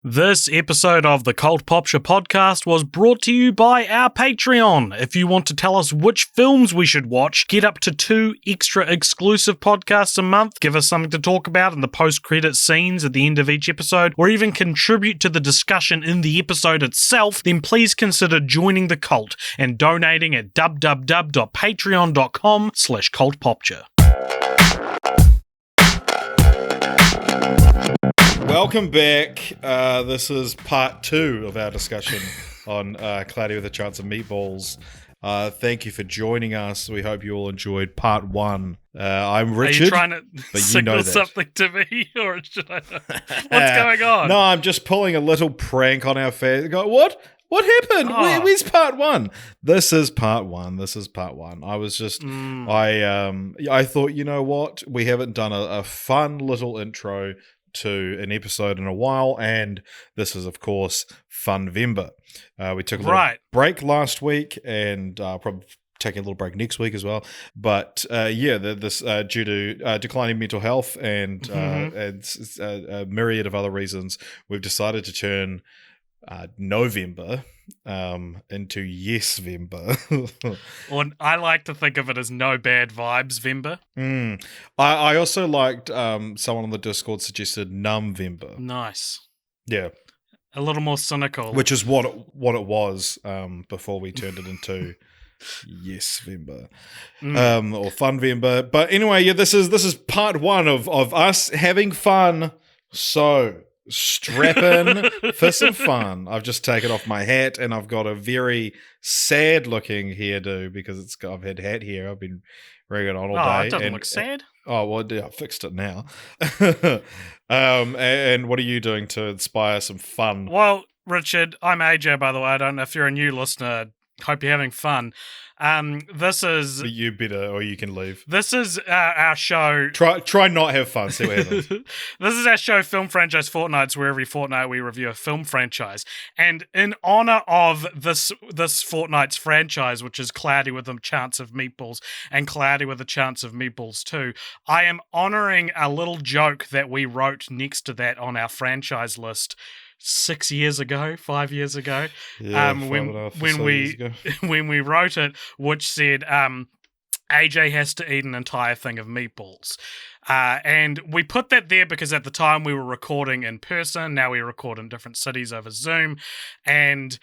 This episode of the Cult Popture podcast was brought to you by our Patreon. If you want to tell us which films we should watch, get up to 2 extra exclusive podcasts a month, give us something to talk about in the post-credit scenes at the end of each episode, or even contribute to the discussion in the episode itself, then please consider joining the cult and donating at www.patreon.com/cultpopture. Welcome back. This is part 2 of our discussion on Cloudy with a Chance of Meatballs. Thank you for joining us. We hope you all enjoyed part 1. I'm Richard. Are you trying to signal something to me, or should I know? What's going on? No, I'm just pulling a little prank on our fans. Go, what? What happened? Oh. Where's part 1? This is part 1. I was just, I thought, you know what? We haven't done a fun little intro to an episode in a while, and this is, of course, Funvember. We took a little break last week, and probably taking a little break next week as well. But this due to declining mental health and a myriad of other reasons, we've decided to turn November into Yes-vember. Or I like to think of it as no bad vibes Vember. I also liked someone on the Discord suggested Numvember. Nice. Yeah. A little more cynical. Which is what it was before we turned it into Yes-vember. Or Funvember. But anyway, yeah, this is part 1 of us having fun. So strap in for some fun. I've just taken off my hat and I've got a very sad looking hairdo because I've had hat hair. I've been wearing it on all day. It doesn't look sad. Oh, well, I fixed it now. And what are you doing to inspire some fun? Well, Richard, I'm AJ, by the way. I don't know if you're a new listener. Hope you're having fun. This is... But you better, or you can leave. This is our show... Try not have fun, see what happens. This is our show, Film Franchise Fortnights, where every fortnight we review a film franchise. And in honor of this fortnight's franchise, which is Cloudy with a Chance of Meatballs and Cloudy with a Chance of Meatballs 2, I am honoring a little joke that we wrote next to that on our franchise list 5 years ago, yeah, when we wrote it, which said AJ has to eat an entire thing of meatballs. And we put that there because at the time we were recording in person. Now we record in different cities over Zoom. And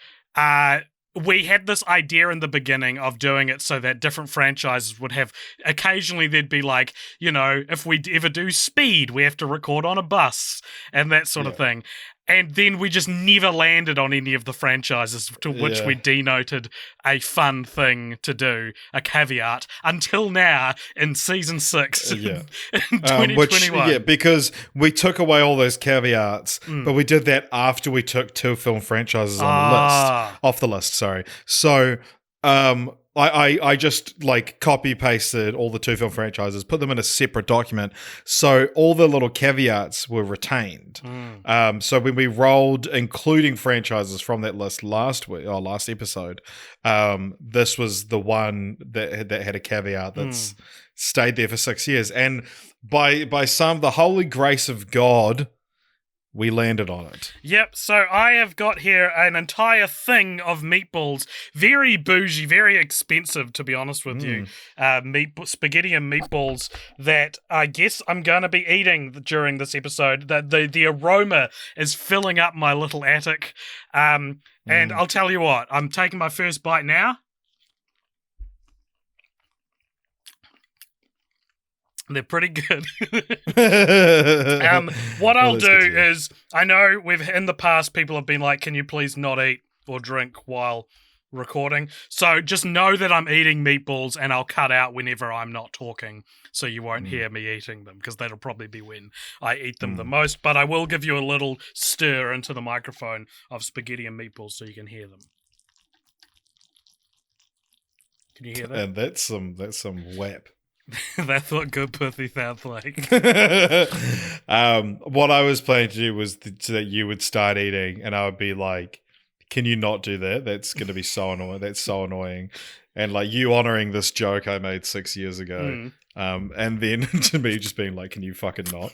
we had this idea in the beginning of doing it so that different franchises would have, occasionally there'd be like, you know, if we ever do Speed, we have to record on a bus and that sort of thing. And then we just never landed on any of the franchises to which we denoted a fun thing to do, a caveat, until now in season 6 in 2021. Because we took away all those caveats, but we did that after we took 2 film franchises off the list. So, I just like copy pasted all the 2 film franchises, put them in a separate document, so all the little caveats were retained. So when we rolled, including franchises from that list last episode, this was the one that had a caveat that's stayed there for 6 years, and by the holy grace of God, we landed on it. Yep, so I have got here an entire thing of meatballs. Very bougie, very expensive, to be honest with you. Spaghetti and meatballs that I guess I'm going to be eating during this episode. The aroma is filling up my little attic. And I'll tell you what, I'm taking my first bite now. They're pretty good. What I'll do is, I know in the past people have been like, can you please not eat or drink while recording? So just know that I'm eating meatballs and I'll cut out whenever I'm not talking, so you won't hear me eating them, because that'll probably be when I eat them the most. But I will give you a little stir into the microphone of spaghetti and meatballs so you can hear them. Can you hear that? And that's some whap. That's what good pussy sounds like. What I was planning to do was so that you would start eating and I would be like, can you not do that? That's going to be so annoying. That's so annoying. And like you honoring this joke I made 6 years ago. And then to me just being like, can you fucking not?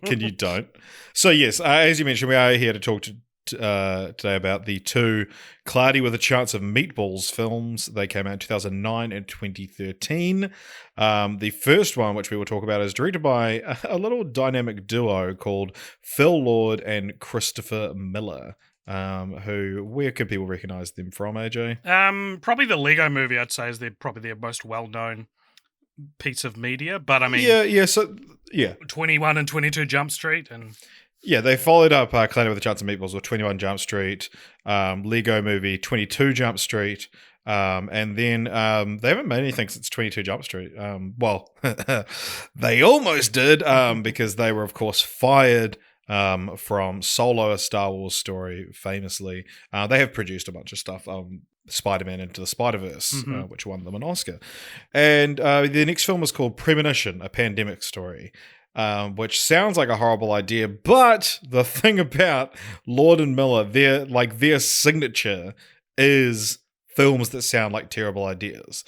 Can you don't? So yes, as you mentioned, we are here to talk today about the two Cloudy with a Chance of Meatballs films. They came out in 2009 and 2013. The first one, which we will talk about, is directed by a little dynamic duo called Phil Lord and Christopher Miller. Where can people recognize them from, AJ? Probably the Lego Movie, I'd say, is probably their most well-known piece of media. But I mean, 21 and 22 Jump Street, and yeah, they followed up Cloudy with a Chance of Meatballs with 21 Jump Street, Lego Movie, 22 Jump Street, and then they haven't made anything since 22 Jump Street. Well, they almost did, because they were, of course, fired from Solo, a Star Wars story, famously. They have produced a bunch of stuff, Spider-Man Into the Spider-Verse, which won them an Oscar. And the next film was called Premonition, a Pandemic Story, which sounds like a horrible idea, but the thing about Lord and Miller, their signature is films that sound like terrible ideas.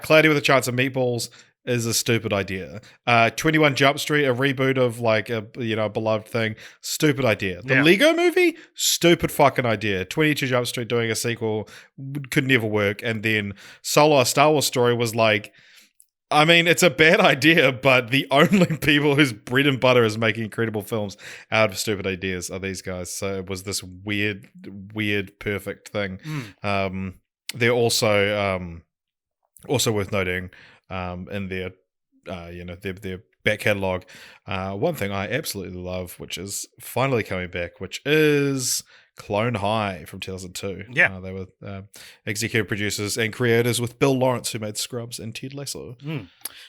Cloudy with a Chance of Meatballs is a stupid idea. 21 Jump Street, a reboot of like a beloved thing, stupid idea. The Lego Movie, stupid fucking idea. 22 Jump Street doing a sequel could never work. And then Solo, a Star Wars story was like, I mean, it's a bad idea, but the only people whose bread and butter is making incredible films out of stupid ideas are these guys. So it was this weird, perfect thing. They're also worth noting in their their back catalogue. One thing I absolutely love, which is finally coming back, which is Clone High from 2002. Yeah. They were executive producers and creators with Bill Lawrence, who made Scrubs and Ted Lasso.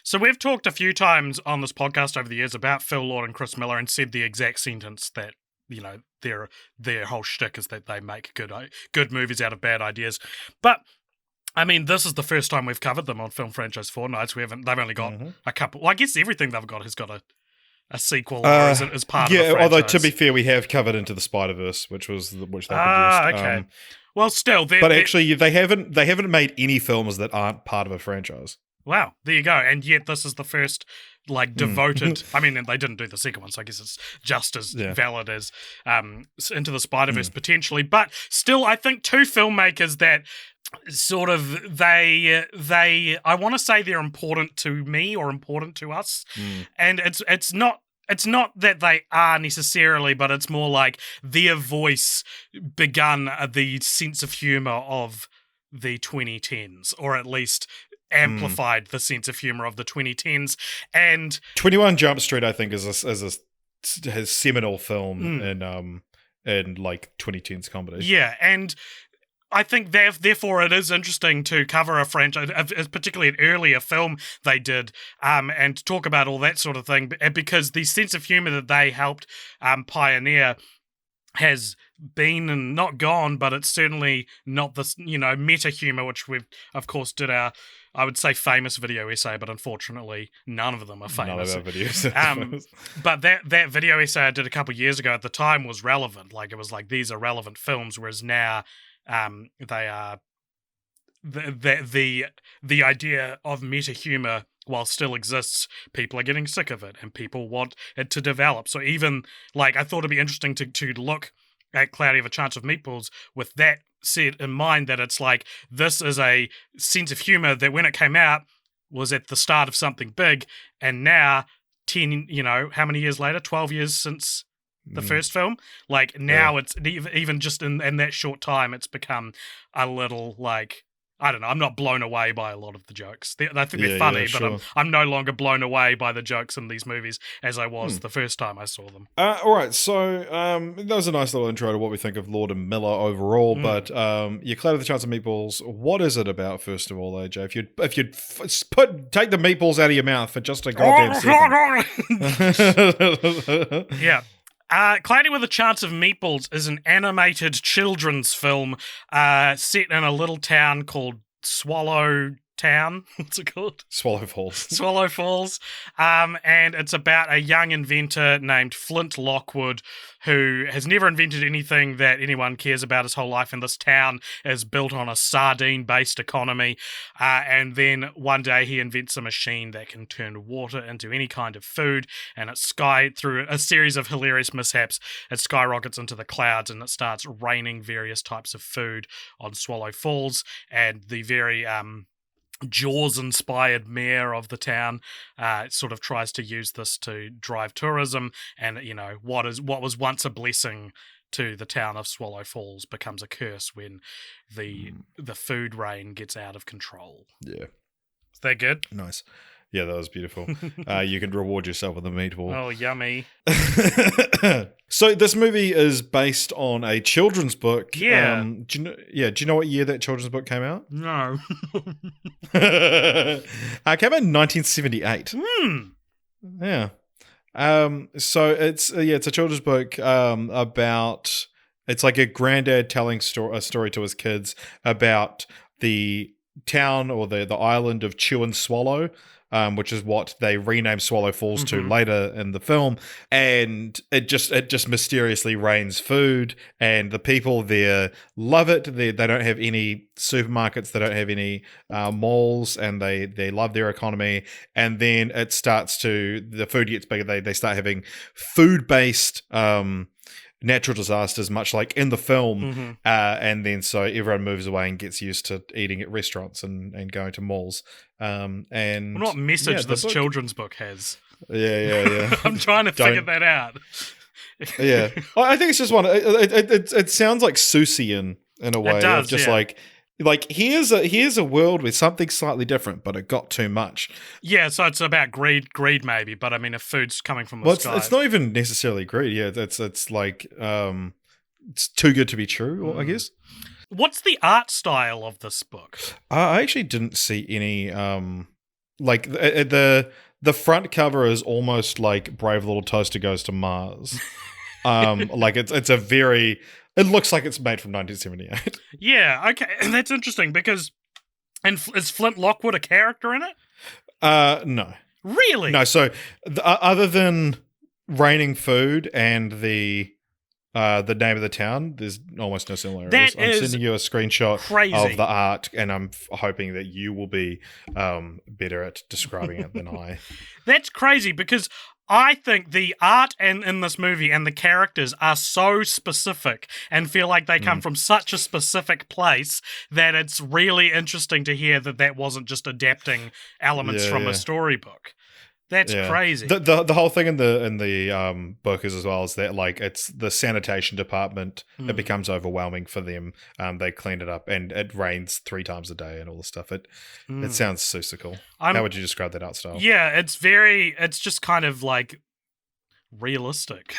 So we've talked a few times on this podcast over the years about Phil Lord and Chris Miller and said the exact sentence that, their whole shtick is that they make good movies out of bad ideas. But I mean, this is the first time we've covered them on Film Franchise Fortnights. They've only got a couple. Well, I guess everything they've got has got a sequel or is part of the franchise. Although to be fair, we have covered Into the Spider-Verse, which they produced. Okay. Well, still, actually, they haven't made any films that aren't part of a franchise. Wow, there you go. And yet this is the first devoted. I mean, and they didn't do the second one, so I guess it's just as valid as Into the Spider-Verse potentially. But still, I think two filmmakers that sort of they I want to say they're important to me or important to us, and it's not that they are necessarily, but it's more like their voice begun the sense of humor of the 2010s, or at least amplified the sense of humor of the 2010s. And 21 Jump Street, I think, is a seminal film in like 2010s comedy. Yeah, and I think therefore it is interesting to cover a franchise, particularly an earlier film they did, and talk about all that sort of thing, because the sense of humor that they helped pioneer has been and not gone, but it's certainly not this, meta humor, which we've, of course, did our, I would say, famous video essay, but unfortunately, none of them are famous. None of our videos. But that video essay I did a couple of years ago at the time was relevant. Like, it was like, these are relevant films, whereas now they are the idea of meta humor, while still exists, people are getting sick of it and people want it to develop. So even I thought it'd be interesting to look at Cloudy with a Chance of Meatballs with that set in mind, that it's like, this is a sense of humor that when it came out was at the start of something big, and now 10, how many years later, 12 years since the first film, now it's even just in that short time, it's become a little I don't know, I'm not blown away by a lot of the jokes. I think they're funny, but I'm no longer blown away by the jokes in these movies as I was the first time I saw them. All right, so that was a nice little intro to what we think of Lord and Miller overall, but Cloudy with a Chance of Meatballs, what is it about, first of all, AJ? If you'd take the meatballs out of your mouth for just a goddamn second. Yeah. Cloudy with a Chance of Meatballs is an animated children's film set in a little town called Swallow town. What's it called? Swallow Falls. Swallow Falls. And it's about a young inventor named Flint Lockwood who has never invented anything that anyone cares about his whole life, and this town is built on a sardine-based economy. And then one day he invents a machine that can turn water into any kind of food, and through a series of hilarious mishaps, it skyrockets into the clouds, and it starts raining various types of food on Swallow Falls, and the very Jaws-inspired mayor of the town sort of tries to use this to drive tourism, and what was once a blessing to the town of Swallow Falls becomes a curse when the food rain gets out of control. Yeah. Is that good? Nice. Yeah, that was beautiful. You can reward yourself with a meatball. Oh, yummy. So this movie is based on a children's book. Yeah. Do you know what year that children's book came out? No. It came out in 1978. Yeah. So it's a children's book about, it's like a granddad telling a story to his kids about the town or the island of Chew and Swallow, which is what they renamed Swallow Falls to later in the film. And it just mysteriously rains food, and the people there love it. They don't have any supermarkets, they don't have any malls, and they love their economy. And then the food gets bigger. They start having food-based natural disasters, much like in the film, and then so everyone moves away and gets used to eating at restaurants and going to malls. And what message this children's book has? Yeah. I'm trying to figure that out. Yeah, I think it's just one. It sounds like Seussian in a way. It does, of just yeah. like here's a world with something slightly different, but it got too much. Yeah, so it's about greed maybe, but I mean, if food's coming from the sky, it's not even necessarily greed. Yeah, it's like it's too good to be true, I guess. What's the art style of this book? I actually didn't see any the front cover is almost like Brave Little Toaster Goes to Mars. Like it's a very, it looks like it's made from 1978. Yeah, okay, and that's interesting because, and is Flint Lockwood a character in it? No. Really? No. So other than raining food and the name of the town, there's almost no similarities. I'm sending you a screenshot of the art, and I'm hoping that you will be better at describing it than I. That's crazy because I think the art in this movie and the characters are so specific and feel like they come from such a specific place that it's really interesting to hear that wasn't just adapting elements from a storybook. That's crazy. The whole thing in the book is as well is that like it's the sanitation department. It becomes overwhelming for them. They clean it up, and it rains 3 times a day and all this stuff. It sounds seussical. How would you describe that art style? Yeah, it's just kind of like realistic.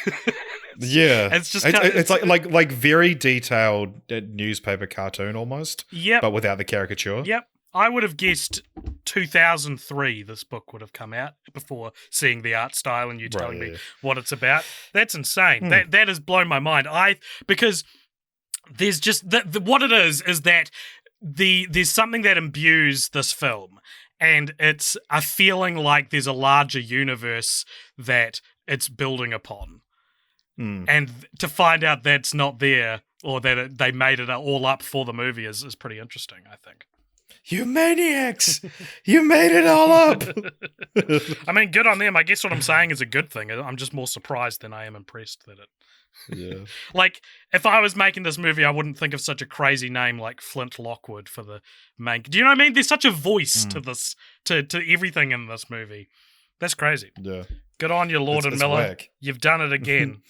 It's just it's like very detailed newspaper cartoon almost. Yep. But without the caricature. Yep. I would have guessed 2003 this book would have come out before seeing the art style and you telling me what it's about. That's insane. That has blown my mind. Because there's just what it is that there's something that imbues this film, and it's a feeling like there's a larger universe that it's building upon. And to find out that's not there, or that they made it all up for the movie is pretty interesting, I think. You maniacs! You made it all up! I mean, good on them. I guess what I'm saying is a good thing. I'm just more surprised than I am impressed that it... Yeah. Like, if I was making this movie, I wouldn't think of such a crazy name like Flint Lockwood for the main... Do you know what I mean? There's such a voice to this, to everything in this movie. That's crazy. Yeah. Good on you, Lord and Miller. Whack. You've done it again.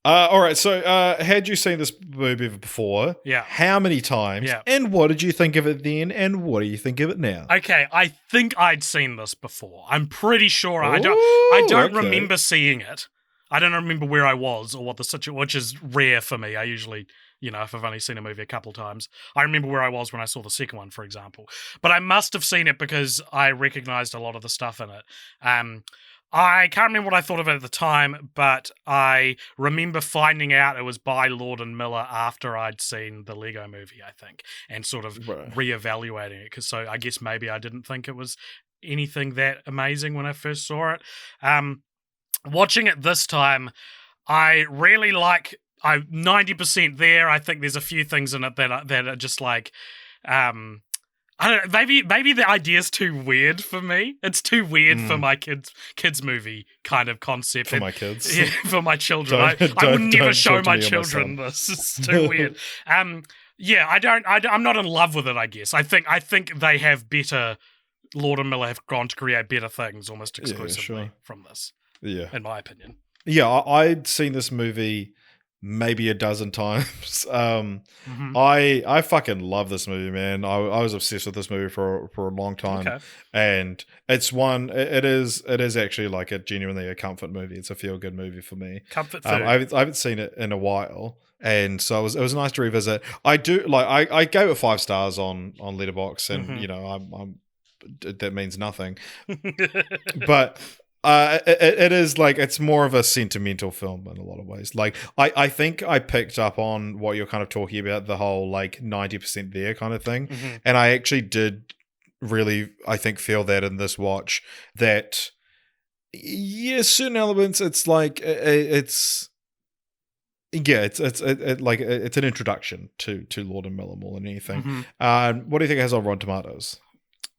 All right, so had you seen this movie before? Yeah. How many times? Yeah. And what did you think of it then, and what do you think of it now? Okay, I think I'd seen this before. I'm pretty sure. I don't remember seeing it. I don't remember where I was or what the situation, which is rare for me. I usually, if I've only seen a movie a couple times, I remember where I was when I saw the second one, for example. But I must have seen it because I recognized a lot of the stuff in it. I can't remember what I thought of it at the time, but I remember finding out it was by Lord and Miller after I'd seen the Lego movie, I think, and sort of reevaluating it. So I guess maybe I didn't think it was anything that amazing when I first saw it. Watching it this time, I really like. I'm 90% there. I think there's a few things in it that are just like. I don't know, maybe the idea's too weird for me. It's too weird for my kids movie kind of concept. For my kids. Yeah, for my children. I would never show my children this. It's too weird. Yeah, I'm not in love with it, I guess. I think they have better. Lord and Miller have gone to create better things almost exclusively from this. Yeah. In my opinion. Yeah, I'd seen this movie maybe a dozen times. I fucking love this movie, man. I was obsessed with this movie for a long time, and it's one. It is actually like genuinely a comfort movie. It's a feel good movie for me. Comfort food. I haven't seen it in a while, and so it was nice to revisit. I do like. I gave it 5 stars on Letterboxd, and you know I'm that means nothing, but. It is like it's more of a sentimental film in a lot of ways. Like I think I picked up on what you're kind of talking about, the whole like 90% there kind of thing, and I actually did really I think feel that in this watch that certain elements it's like it's it's an introduction to Lord and Miller more than anything. What do you think it has on Rotten Tomatoes?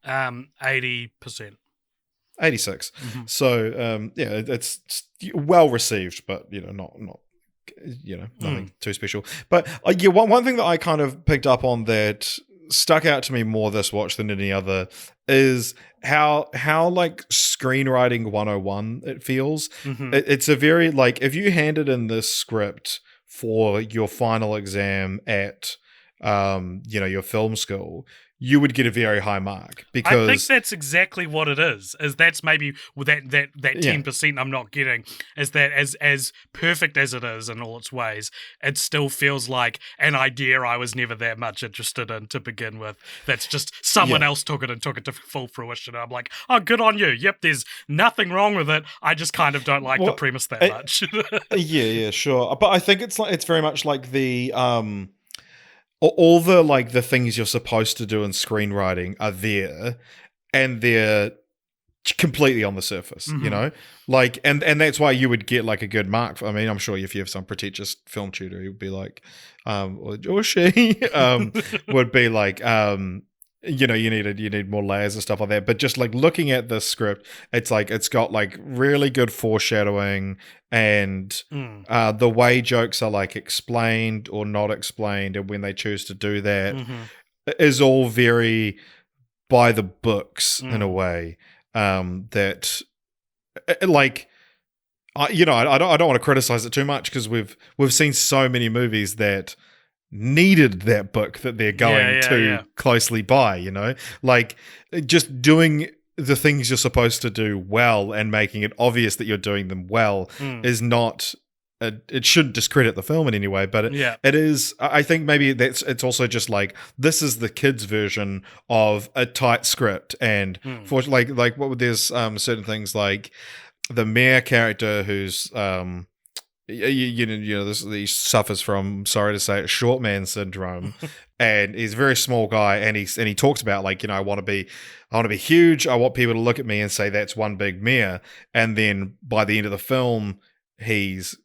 80%. 86. So it's well received, but not nothing too special. But one thing that I kind of picked up on that stuck out to me more this watch than any other is how like screenwriting 101 it feels. It's a very like if you handed in this script for your final exam at your film school, you would get a very high mark because I think that's exactly what it is. Is that's maybe that 10% I'm not getting is that as perfect as it is in all its ways, it still feels like an idea I was never that much interested in to begin with. That's just someone else took it to full fruition. I'm like, oh, good on you. Yep, there's nothing wrong with it. I just kind of don't like the premise that much. yeah, sure. But I think it's very much like the all the like the things you're supposed to do in screenwriting are there, and they're completely on the surface, like, and that's why you would get like a good mark. I mean, I'm sure if you have some pretentious film tutor, he would be like, or she would be like, you need more layers and stuff like that. But just like looking at the script, it's like it's got like really good foreshadowing, and the way jokes are like explained or not explained, and when they choose to do that is all very by the books in a way that like I don't want to criticize it too much because we've seen so many movies that needed that book that they're going too closely by, like just doing the things you're supposed to do well and making it obvious that you're doing them well is not it shouldn't discredit the film in any way, but it is. I think maybe it's also just like this is the kids' version of a tight script, and for like what would there's certain things like the mayor character who's he suffers from, sorry to say it, short man syndrome, and he's a very small guy, and he talks about like I want to be huge. I want people to look at me and say that's one big mayor, and then by the end of the film, he's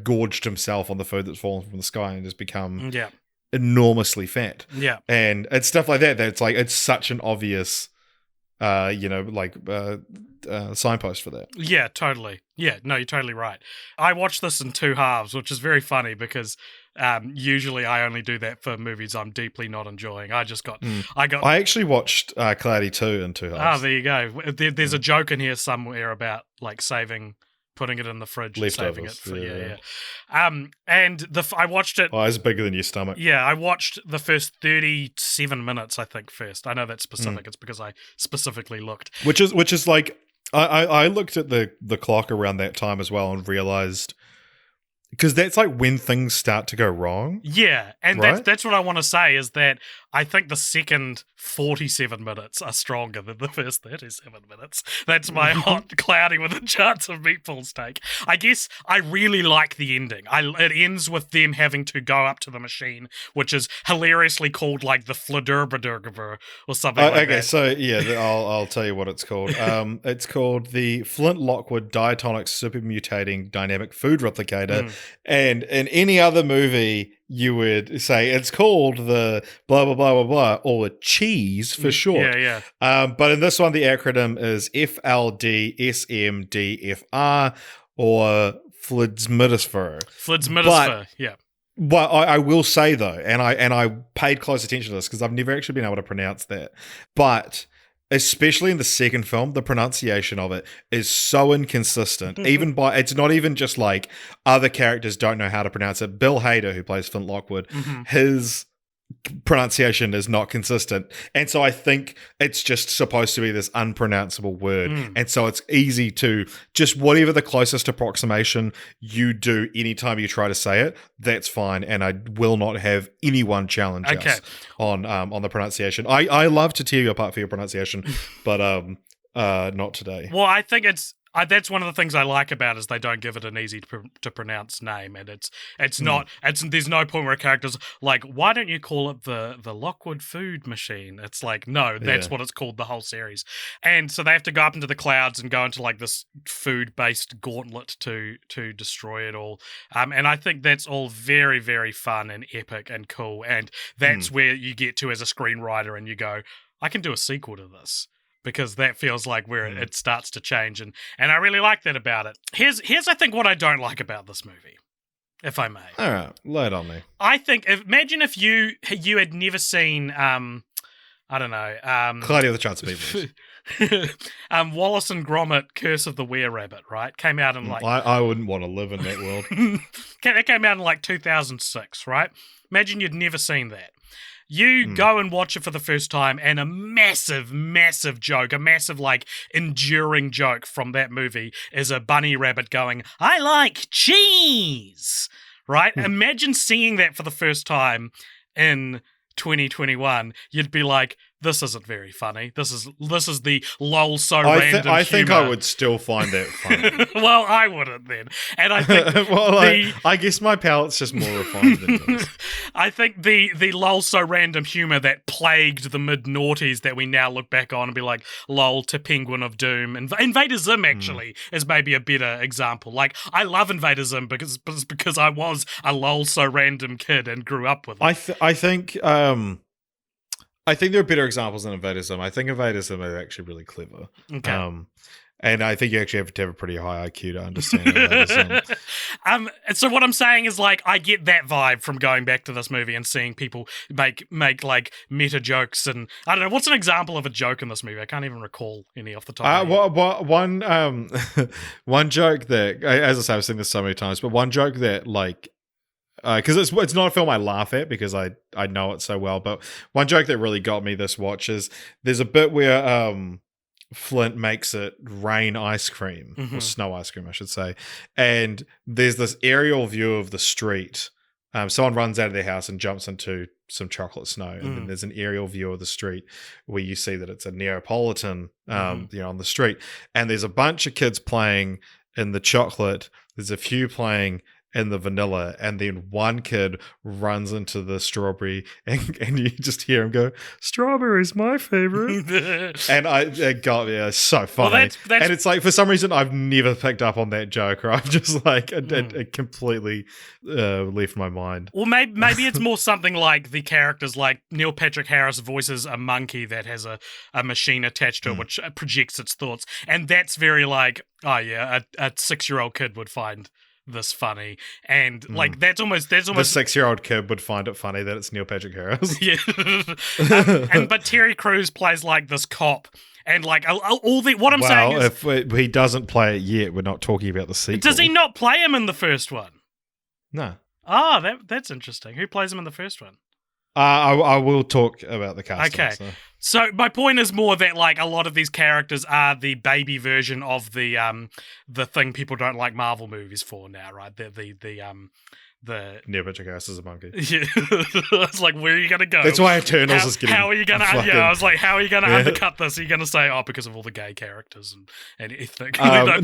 gorged himself on the food that's fallen from the sky and has become enormously fat. And it's stuff like that it's like it's such an obvious signpost for that. Yeah, totally. Yeah, no, you're totally right. I watched this in 2 halves, which is very funny because usually I only do that for movies I'm deeply not enjoying. I actually watched Cloudy 2 in 2 halves. Oh, there you go. There's a joke in here somewhere about like putting it in the fridge and saving it for and I watched it. Oh, it's bigger than your stomach. Yeah, I watched the first 37 minutes. I think first. I know that's specific. It's because I specifically looked. Which is like I looked at the clock around that time as well and realized because that's like when things start to go wrong. Yeah, and right? that's what I want to say is that I think the second 47 minutes are stronger than the first 37 minutes. That's my hot, cloudy with a chance of meatballs take. I guess I really like the ending. It ends with them having to go up to the machine, which is hilariously called like the Flederberderger or something like that. Okay, so yeah, I'll tell you what it's called. It's called the Flint Lockwood Diatonic Supermutating Dynamic Food Replicator. And in any other movie, you would say it's called the blah, blah, blah, blah, blah, or cheese for short. Yeah. But in this one, the acronym is FLDSMDFR or Flidsmidifer. Flidsmidifer, yeah. Well, I will say though, and I paid close attention to this because I've never actually been able to pronounce that, but especially in the second film, the pronunciation of it is so inconsistent. It's not even just like other characters don't know how to pronounce it. Bill Hader, who plays Flint Lockwood, his pronunciation is not consistent, and so I think it's just supposed to be this unpronounceable word, and so it's easy to just whatever the closest approximation you do anytime you try to say it, that's fine, and I will not have anyone challenge us on the pronunciation. I love to tear you apart for your pronunciation, but not today. Well, I think that's one of the things I like about it is they don't give it an easy to pronounce name, and it's not there's no point where a character's like, why don't you call it the Lockwood Food Machine? It's like, no, that's what it's called the whole series. And so they have to go up into the clouds and go into like this food based gauntlet to destroy it all. And I think that's all very, very fun and epic and cool, and that's where you get to as a screenwriter and you go, I can do a sequel to this. Because that feels like where it starts to change, and I really like that about it. Here's I think what I don't like about this movie, if I may. All right, lay it on me. I think imagine if you had never seen I don't know Claudia the Chance of Meatballs. Wallace and Gromit: Curse of the Were-Rabbit, right? Came out in like I wouldn't want to live in that world. It came out in like 2006, right? Imagine you'd never seen that. You go and watch it for the first time, and a massive, massive joke, a massive, like, enduring joke from that movie is a bunny rabbit going, I like cheese, right? Imagine seeing that for the first time in 2021. You'd be like, this isn't very funny. This is the lol so random I think I humor. would still find that funny. Well, I wouldn't then. And I think I guess my palate's just more refined than yours. I think the lol so random humor that plagued the mid-noughties that we now look back on and be like, lol to Penguin of Doom. And Invader Zim actually is maybe a better example. Like, I love Invader Zim because I was a lol so random kid and grew up with it. I think there are better examples than Invader Zim. I think Invader Zim are actually really clever. Okay. And I think you actually have to have a pretty high IQ to understand Invader Zim. So what I'm saying is, like, I get that vibe from going back to this movie and seeing people make like meta jokes, and I don't know, what's an example of a joke in this movie? I can't even recall any off the top of my head. One joke that, as I say, I've seen this so many times, but one joke that, like, because it's not a film I laugh at because I know it so well, but one joke that really got me this watch is there's a bit where Flint makes it rain ice cream, or snow ice cream, I should say, and there's this aerial view of the street. Someone runs out of their house and jumps into some chocolate snow, and then there's an aerial view of the street where you see that it's a Neapolitan, on the street, and there's a bunch of kids playing in the chocolate. There's a few playing in the vanilla, and then one kid runs into the strawberry, and you just hear him go, "Strawberry's my favorite." And it got me. It's so funny. Well, that's and it's like, for some reason, I've never picked up on that joke, or I've just like it completely left my mind. Well, maybe it's more something like the characters, like Neil Patrick Harris voices a monkey that has a machine attached to it, which projects its thoughts, and that's very like, oh yeah, a 6-year-old kid would find this funny, and like that's almost the 6-year-old kid would find it funny that it's Neil Patrick Harris. Yeah. But Terry Crews plays like this cop, and like all the what I'm saying is, if he doesn't play it yet, we're not talking about the sequel. Does he not play him in the first one? No. That's interesting. Who plays him in the first one? I will talk about the cast. Okay. So my point is more that like a lot of these characters are the baby version of the thing people don't like Marvel movies for now, right? Near picture cast as a monkey. Yeah. I was like, where are you gonna go? That's why Eternals is getting. How are you gonna? Fucking, I was like, how are you gonna undercut this? Are you gonna say, oh, because of all the gay characters and ethnic? No.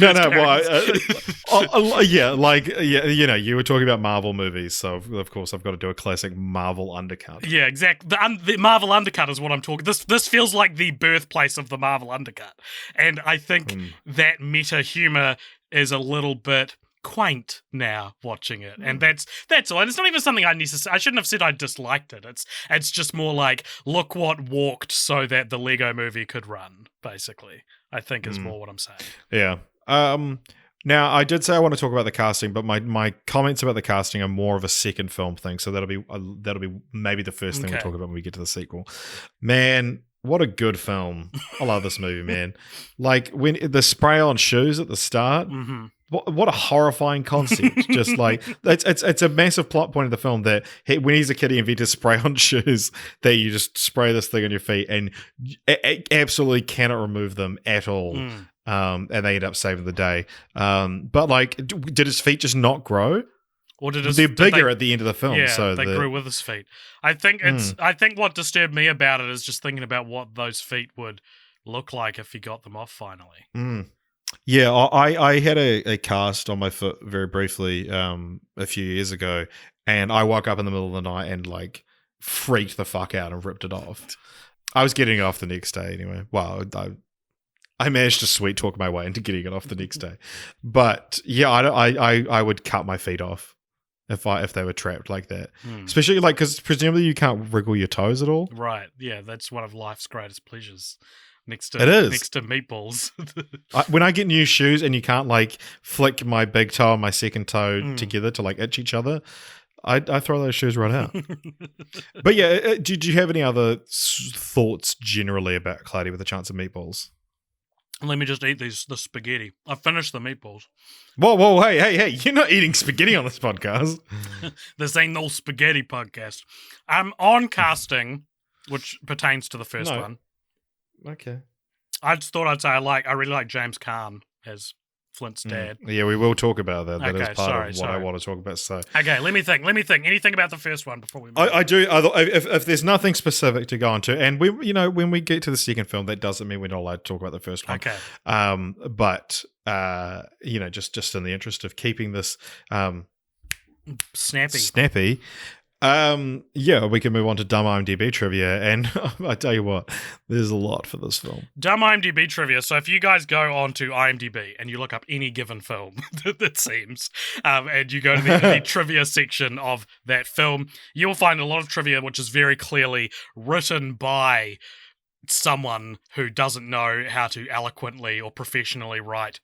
Well, you were talking about Marvel movies, so of course I've got to do a classic Marvel undercut. Yeah, exactly. The Marvel undercut is what I'm talking. This feels like the birthplace of the Marvel undercut, and I think that meta humor is a little bit quaint now watching it, and that's all. And it's not even something I shouldn't have said I disliked it. It's just more like, look what walked so that the Lego movie could run, basically, I think is more what I'm saying. Yeah. Now I did say I want to talk about the casting, but my comments about the casting are more of a second film thing, so that'll be maybe the first thing we'll talk about when we get to the sequel. Man, what a good film. I love this movie, man. Like when the spray on shoes at the start. What a horrifying concept! Just like it's a massive plot point of the film that when he's a kid, he invented spray-on shoes that you just spray this thing on your feet and absolutely cannot remove them at all. And they end up saving the day. But like, did his feet just not grow? Or they're bigger at the end of the film? Yeah, so they grew with his feet. I think I think what disturbed me about it is just thinking about what those feet would look like if he got them off finally. Yeah, I had a cast on my foot very briefly a few years ago, and I woke up in the middle of the night and like freaked the fuck out and ripped it off. I was getting it off the next day anyway. Well, I managed to sweet talk my way into getting it off the next day, but yeah, I would cut my feet off if they were trapped like that, especially like because presumably you can't wriggle your toes at all. Right? Yeah, that's one of life's greatest pleasures. Next to meatballs. When I get new shoes and you can't like flick my big toe and my second toe together to like itch each other, I throw those shoes right out. But yeah, did you have any other thoughts generally about Cloudy with a Chance of Meatballs? Let me just eat the spaghetti. I finished the meatballs. Whoa, hey, you're not eating spaghetti on this podcast. This ain't no spaghetti podcast. I'm on casting, which pertains to the first one. Okay. I just thought I'd say I really like James Caan as Flint's dad. Yeah, we will talk about that. That is part of what I sorry. want to talk about. So okay, let me think. Anything about the first one before we move I do. If there's nothing specific to go on to, and when we get to the second film, that doesn't mean we're not allowed to talk about the first one. Okay. But just in the interest of keeping this snappy. We can move on to dumb IMDb trivia, and I tell you what, there's a lot for this film. Dumb IMDb trivia. So if you guys go on to IMDb and you look up any given film, it seems, and you go to the trivia section of that film, you'll find a lot of trivia which is very clearly written by someone who doesn't know how to eloquently or professionally write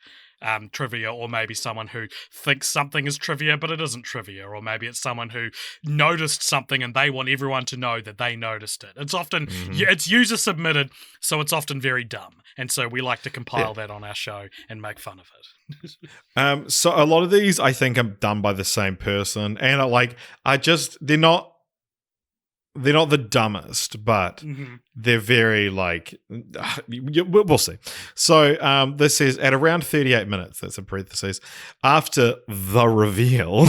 trivia, or maybe someone who thinks something is trivia but it isn't trivia, or maybe it's someone who noticed something and they want everyone to know that they noticed it. It's often it's user submitted, so it's often very dumb, and so we like to compile that on our show and make fun of it. So a lot of these I think are done by the same person, and they're not the dumbest, but they're very like, we'll see. So this is at around 38 minutes, that's a parenthesis, after the reveal,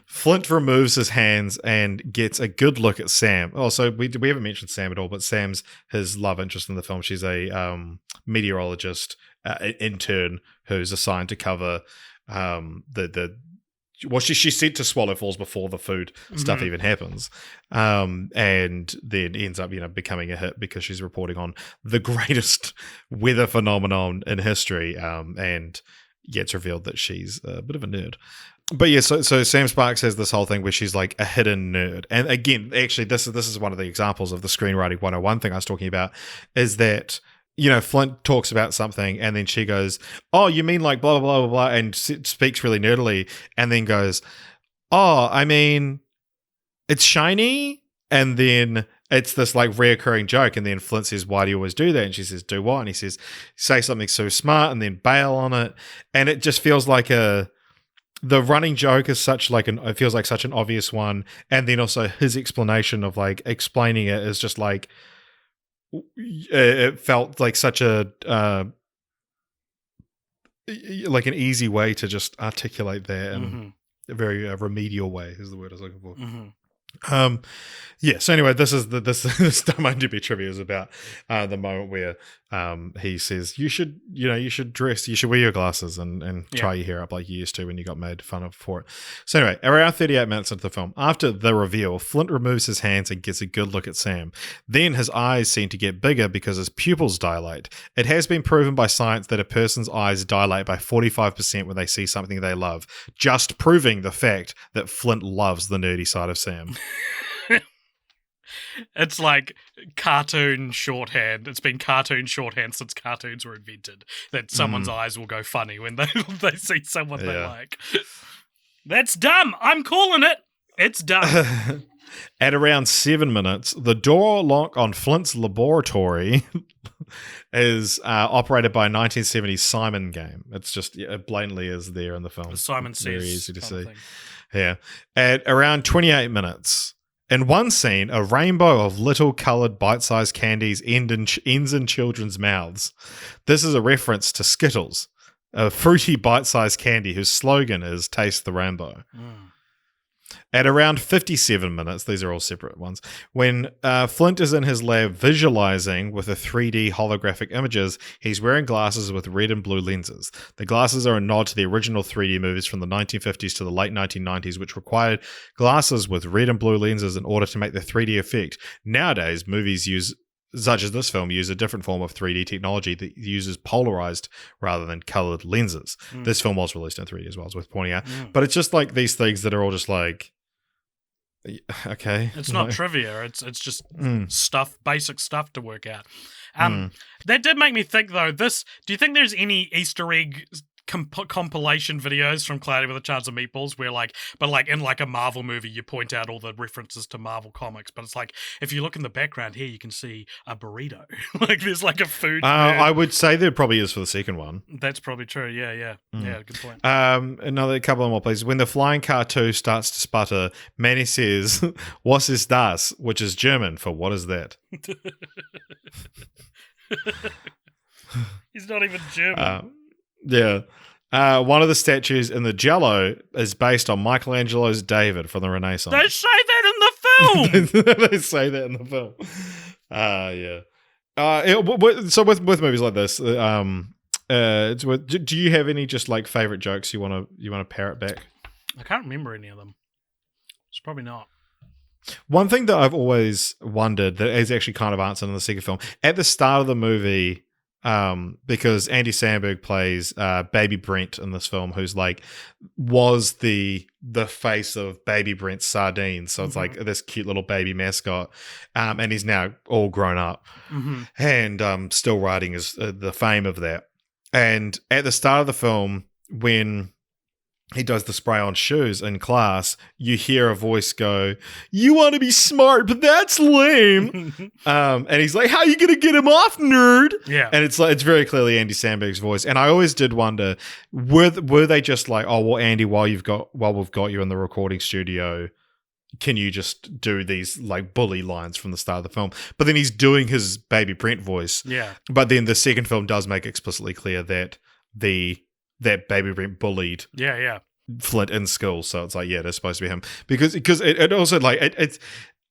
Flint removes his hands and gets a good look at Sam. Oh, so we haven't mentioned Sam at all, but Sam's his love interest in the film. She's a meteorologist intern who's assigned to cover she's sent to Swallow Falls before the food stuff even happens, and then ends up becoming a hit because she's reporting on the greatest weather phenomenon in history, and it's revealed that she's a bit of a nerd. But yeah, so Sam Sparks has this whole thing where she's like a hidden nerd, and again, actually, this is one of the examples of the screenwriting 101 thing I was talking about, is that Flint talks about something and then she goes, oh, you mean like blah, blah, blah, blah, and speaks really nerdily, and then goes, oh, I mean, it's shiny. And then it's this like reoccurring joke. And then Flint says, why do you always do that? And she says, do what? And he says, say something so smart and then bail on it. And it just feels like the running joke is it feels like such an obvious one. And then also his explanation of like explaining it is just like, it felt like such a like an easy way to just articulate that in a very remedial way is the word I was looking for. Yeah, so anyway, this Dumb IMDb trivia is about the moment where he says you should dress, you should wear your glasses and tie your hair up like you used to when you got made fun of for it. So anyway, around 38 minutes into the film, after the reveal, Flint removes his hands and gets a good look at Sam. Then his eyes seem to get bigger because his pupils dilate. It has been proven by science that a person's eyes dilate by 45% when they see something they love, just proving the fact that Flint loves the nerdy side of Sam. It's like cartoon shorthand. It's been cartoon shorthand since cartoons were invented. That someone's eyes will go funny when they see someone they like. That's dumb. I'm calling it. It's dumb. At around 7 minutes, the door lock on Flint's laboratory is operated by a 1970s Simon game. It's just it blatantly is there in the film. Simon Says. Very easy to see. Yeah. At around 28 minutes, in one scene, a rainbow of little coloured bite-sized candies ends in children's mouths. This is a reference to Skittles, a fruity bite-sized candy whose slogan is "Taste the Rainbow." At around 57 minutes, these are all separate ones, when Flint is in his lab visualizing with the 3D holographic images, he's wearing glasses with red and blue lenses. The glasses are a nod to the original 3D movies from the 1950s to the late 1990s, which required glasses with red and blue lenses in order to make the 3D effect. Nowadays, movies such as this film use a different form of 3D technology that uses polarized rather than colored lenses. This film was released in 3D as well, as worth pointing out. But it's just like these things that are all just like, okay. It's not trivia. It's just stuff, basic stuff to work out. That did make me think, though, do you think there's any Easter egg compilation videos from Cloudy with a Chance of Meatballs where but in a Marvel movie you point out all the references to Marvel comics, but it's like if you look in the background here you can see a burrito. Like there's like a food I would say there probably is for the second one. That's probably true. Yeah good point. Another couple more places. When the flying car 2 starts to sputter, Manny says "Was ist das?" which is German for "what is that?" He's not even German. Yeah. One of the statues in the Jello is based on Michelangelo's David from the Renaissance. They say that in the film! They say that in the film. Yeah. So with movies like this, do you have any just like favorite jokes you want to parrot back? I can't remember any of them. It's probably not. One thing that I've always wondered that is actually kind of answered in the second film, at the start of the movie, because Andy Samberg plays Baby Brent in this film, who's was the face of Baby Brent's Sardines, so it's like this cute little baby mascot, and he's now all grown up and still riding the fame of that. And at the start of the film, when he does the spray-on shoes in class, you hear a voice go, "You want to be smart, but that's lame." And he's like, "How are you going to get him off, nerd?" Yeah. And it's very clearly Andy Samberg's voice. And I always did wonder, were they just like, "Oh, well, Andy, while we've got you in the recording studio, can you just do these like bully lines from the start of the film?" But then he's doing his Baby Brent voice. Yeah. But then the second film does make explicitly clear that that Baby Brent bullied Flint in school, so it's like, yeah, it's supposed to be him because it also like it's.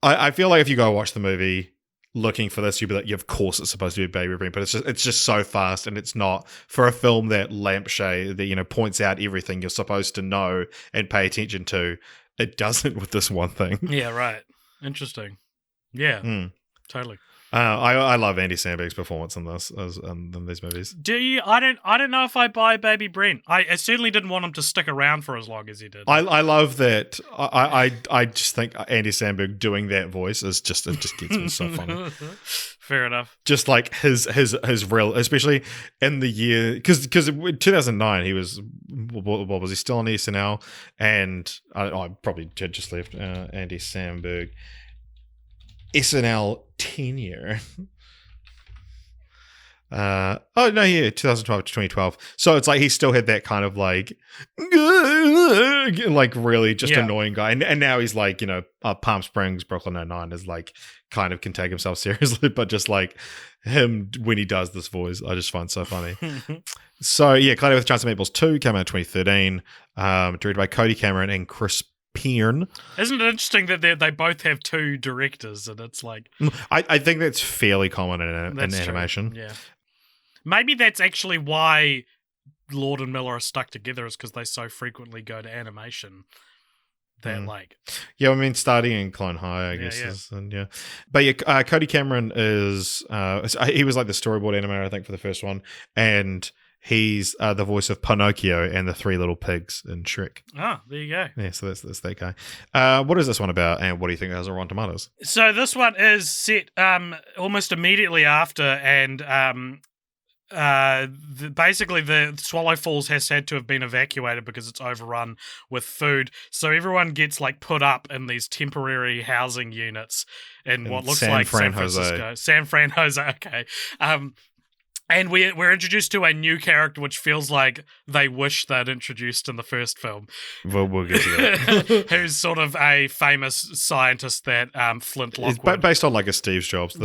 I feel like if you go watch the movie looking for this, you'd be like, yeah, of course it's supposed to be Baby Brent, but it's just so fast, and it's not for a film that lampshade that points out everything you're supposed to know and pay attention to. It doesn't with this one thing. Yeah, right. Interesting. Yeah, totally. I love Andy Samberg's performance in this in these movies. Do you? I don't know if I buy Baby Brent. I certainly didn't want him to stick around for as long as he did. I love that. I just think Andy Samberg doing that voice it just gets me so funny. Fair enough. Just like his real, especially in the year, because in 2009 he was, what was he still on SNL? And I probably had just left Andy Samberg. SNL tenure. Oh no, yeah, 2012 to 2012. So it's like he still had that kind of like really just annoying guy, and now he's like, you know, Palm Springs, Brooklyn Nine-Nine is like kind of can take himself seriously, but just like him when he does this voice, I just find so funny. So yeah, Cloudy with a Chance of Meatballs 2 came out in 2013, directed by Cody Cameron and Chris Pearn. Isn't it interesting that they both have two directors, and it's like I think that's fairly common in animation. True. Yeah. Maybe that's actually why Lord and Miller are stuck together, is because they so frequently go to animation. That I mean, starting in Clone High, I guess, but yeah, Cody Cameron is he was like the storyboard animator, I think, for the first one, and he's the voice of Pinocchio and the Three Little Pigs in Shrek. Oh, there you go. Yeah, so that's that guy. What is this one about, and what do you think it has on Rotten Tomatoes? So this one is set almost immediately after, and basically the Swallow Falls has had to have been evacuated because it's overrun with food. So everyone gets like put up in these temporary housing units in what looks like San Francisco. San Fran Jose, okay. And we're introduced to a new character, which feels like they wish they'd introduced in the first film. We'll get to that. Who's sort of a famous scientist that Flint Lockwood. It's based on like a Steve Jobs.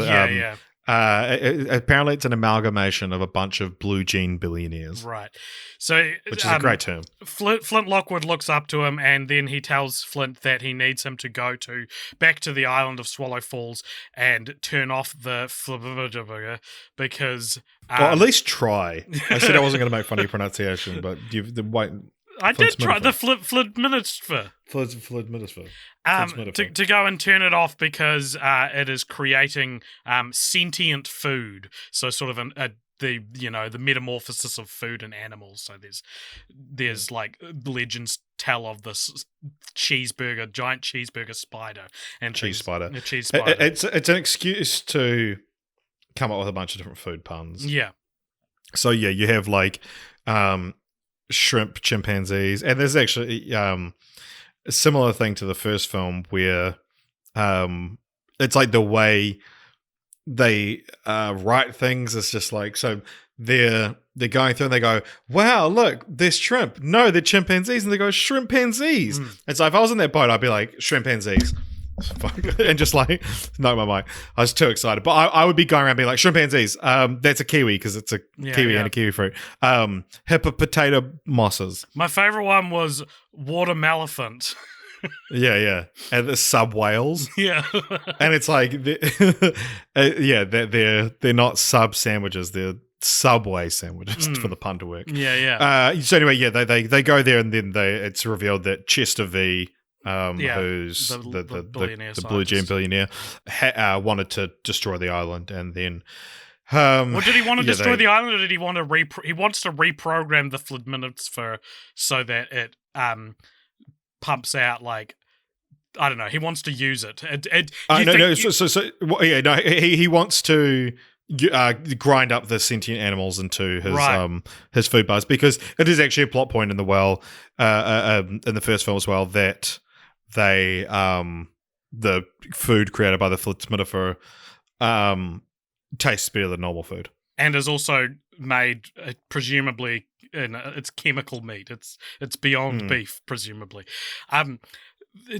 Apparently it's an amalgamation of a bunch of blue jean billionaires. Right. So, which is a great term. Flint Lockwood looks up to him, and then he tells Flint that he needs him to go back to the island of Swallow Falls and turn off the because... well, at least try. I said I wasn't going to make funny pronunciation, but I did try the Flintminister. To go and turn it off because it is creating sentient food. So sort of the metamorphosis of food and animals. So there's like legends tell of this giant cheeseburger spider and cheese spider. It's an excuse to come up with a bunch of different food puns. Yeah. So yeah, you have like shrimp chimpanzees, and there's actually a similar thing to the first film where it's like the way they write things is just like, so they're going through and they go, wow, look, there's shrimp. No, they're chimpanzees. And they go, shrimpanzees. And so if I was in that boat, I'd be like, shrimpanzees. And just like, no, my mic. I was too excited. But I would be going around being like, shrimpanzees. That's a kiwi because it's a kiwi and a kiwi fruit. Hippopotato mosses. My favorite one was watermelephant. Yeah. And the sub whales. Yeah. And it's like, they're not sub sandwiches. They're Subway sandwiches for the pun to work. Yeah. So anyway, they go there, and then it's revealed that Chester V, who's the blue gem billionaire, wanted to destroy the island, and then. Well, did he want to destroy the island, or did he want to he wants to reprogram the Flintminister so that it pumps out like, I don't know. He wants to use it. He wants to grind up the sentient animals into his food bars, because it is actually a plot point in the in the first film as well that they the food created by the Flintminister tastes better than normal food, and is also made presumably it's chemical meat. It's beyond beef, presumably. And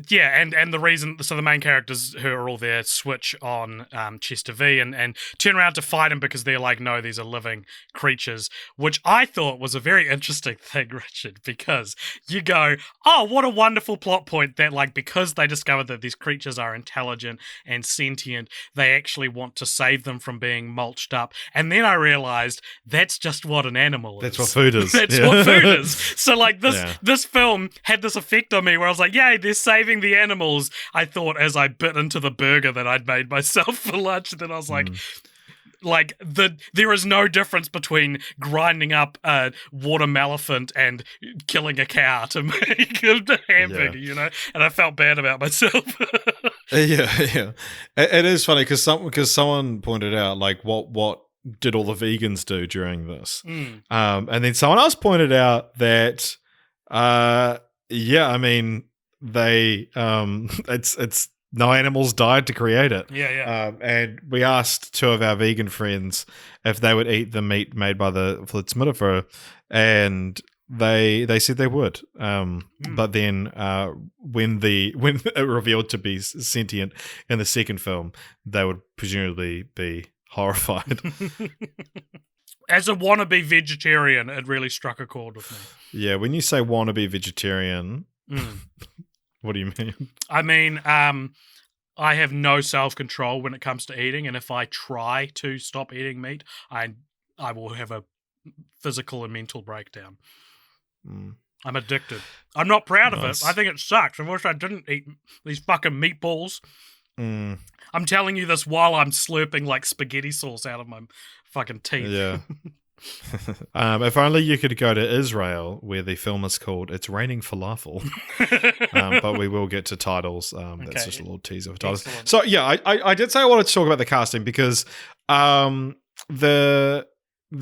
the reason, so the main characters who are all there switch on Chester V and turn around to fight him because they're like, no, these are living creatures, which I thought was a very interesting thing, Richard, because you go, oh, what a wonderful plot point that, like, because they discovered that these creatures are intelligent and sentient, they actually want to save them from being mulched up. And then I realized that's just what an animal is. That's what food is. That's what food is. So, like, this film had this effect on me where I was like, yay, they're saving the animals. I thought as I bit into the burger that I'd made myself for lunch, then I was like, there is no difference between grinding up a watermelephant and killing a cow to make a hamburger, you know? And I felt bad about myself. Yeah. It is funny because someone pointed out, like, what did all the vegans do during this? And then someone else pointed out that, I mean, they it's no animals died to create it. Yeah. And we asked 2 of our vegan friends if they would eat the meat made by the Flitsmitifer, and they said they would. But then when it revealed to be sentient in the second film, they would presumably be horrified. As a wannabe vegetarian, it really struck a chord with me. Yeah, when you say wannabe vegetarian, what do you mean? I mean, I have no self-control when it comes to eating, and if I try to stop eating meat, I will have a physical and mental breakdown. I'm addicted. I'm not proud of it. I think it sucks. I wish I didn't eat these fucking meatballs. I'm telling you this while I'm slurping like spaghetti sauce out of my fucking teeth. Yeah. If only you could go to Israel, where the film is called "It's Raining Falafel." But we will get to titles. That's just a little teaser for titles. Excellent. So yeah, I did say I wanted to talk about the casting because the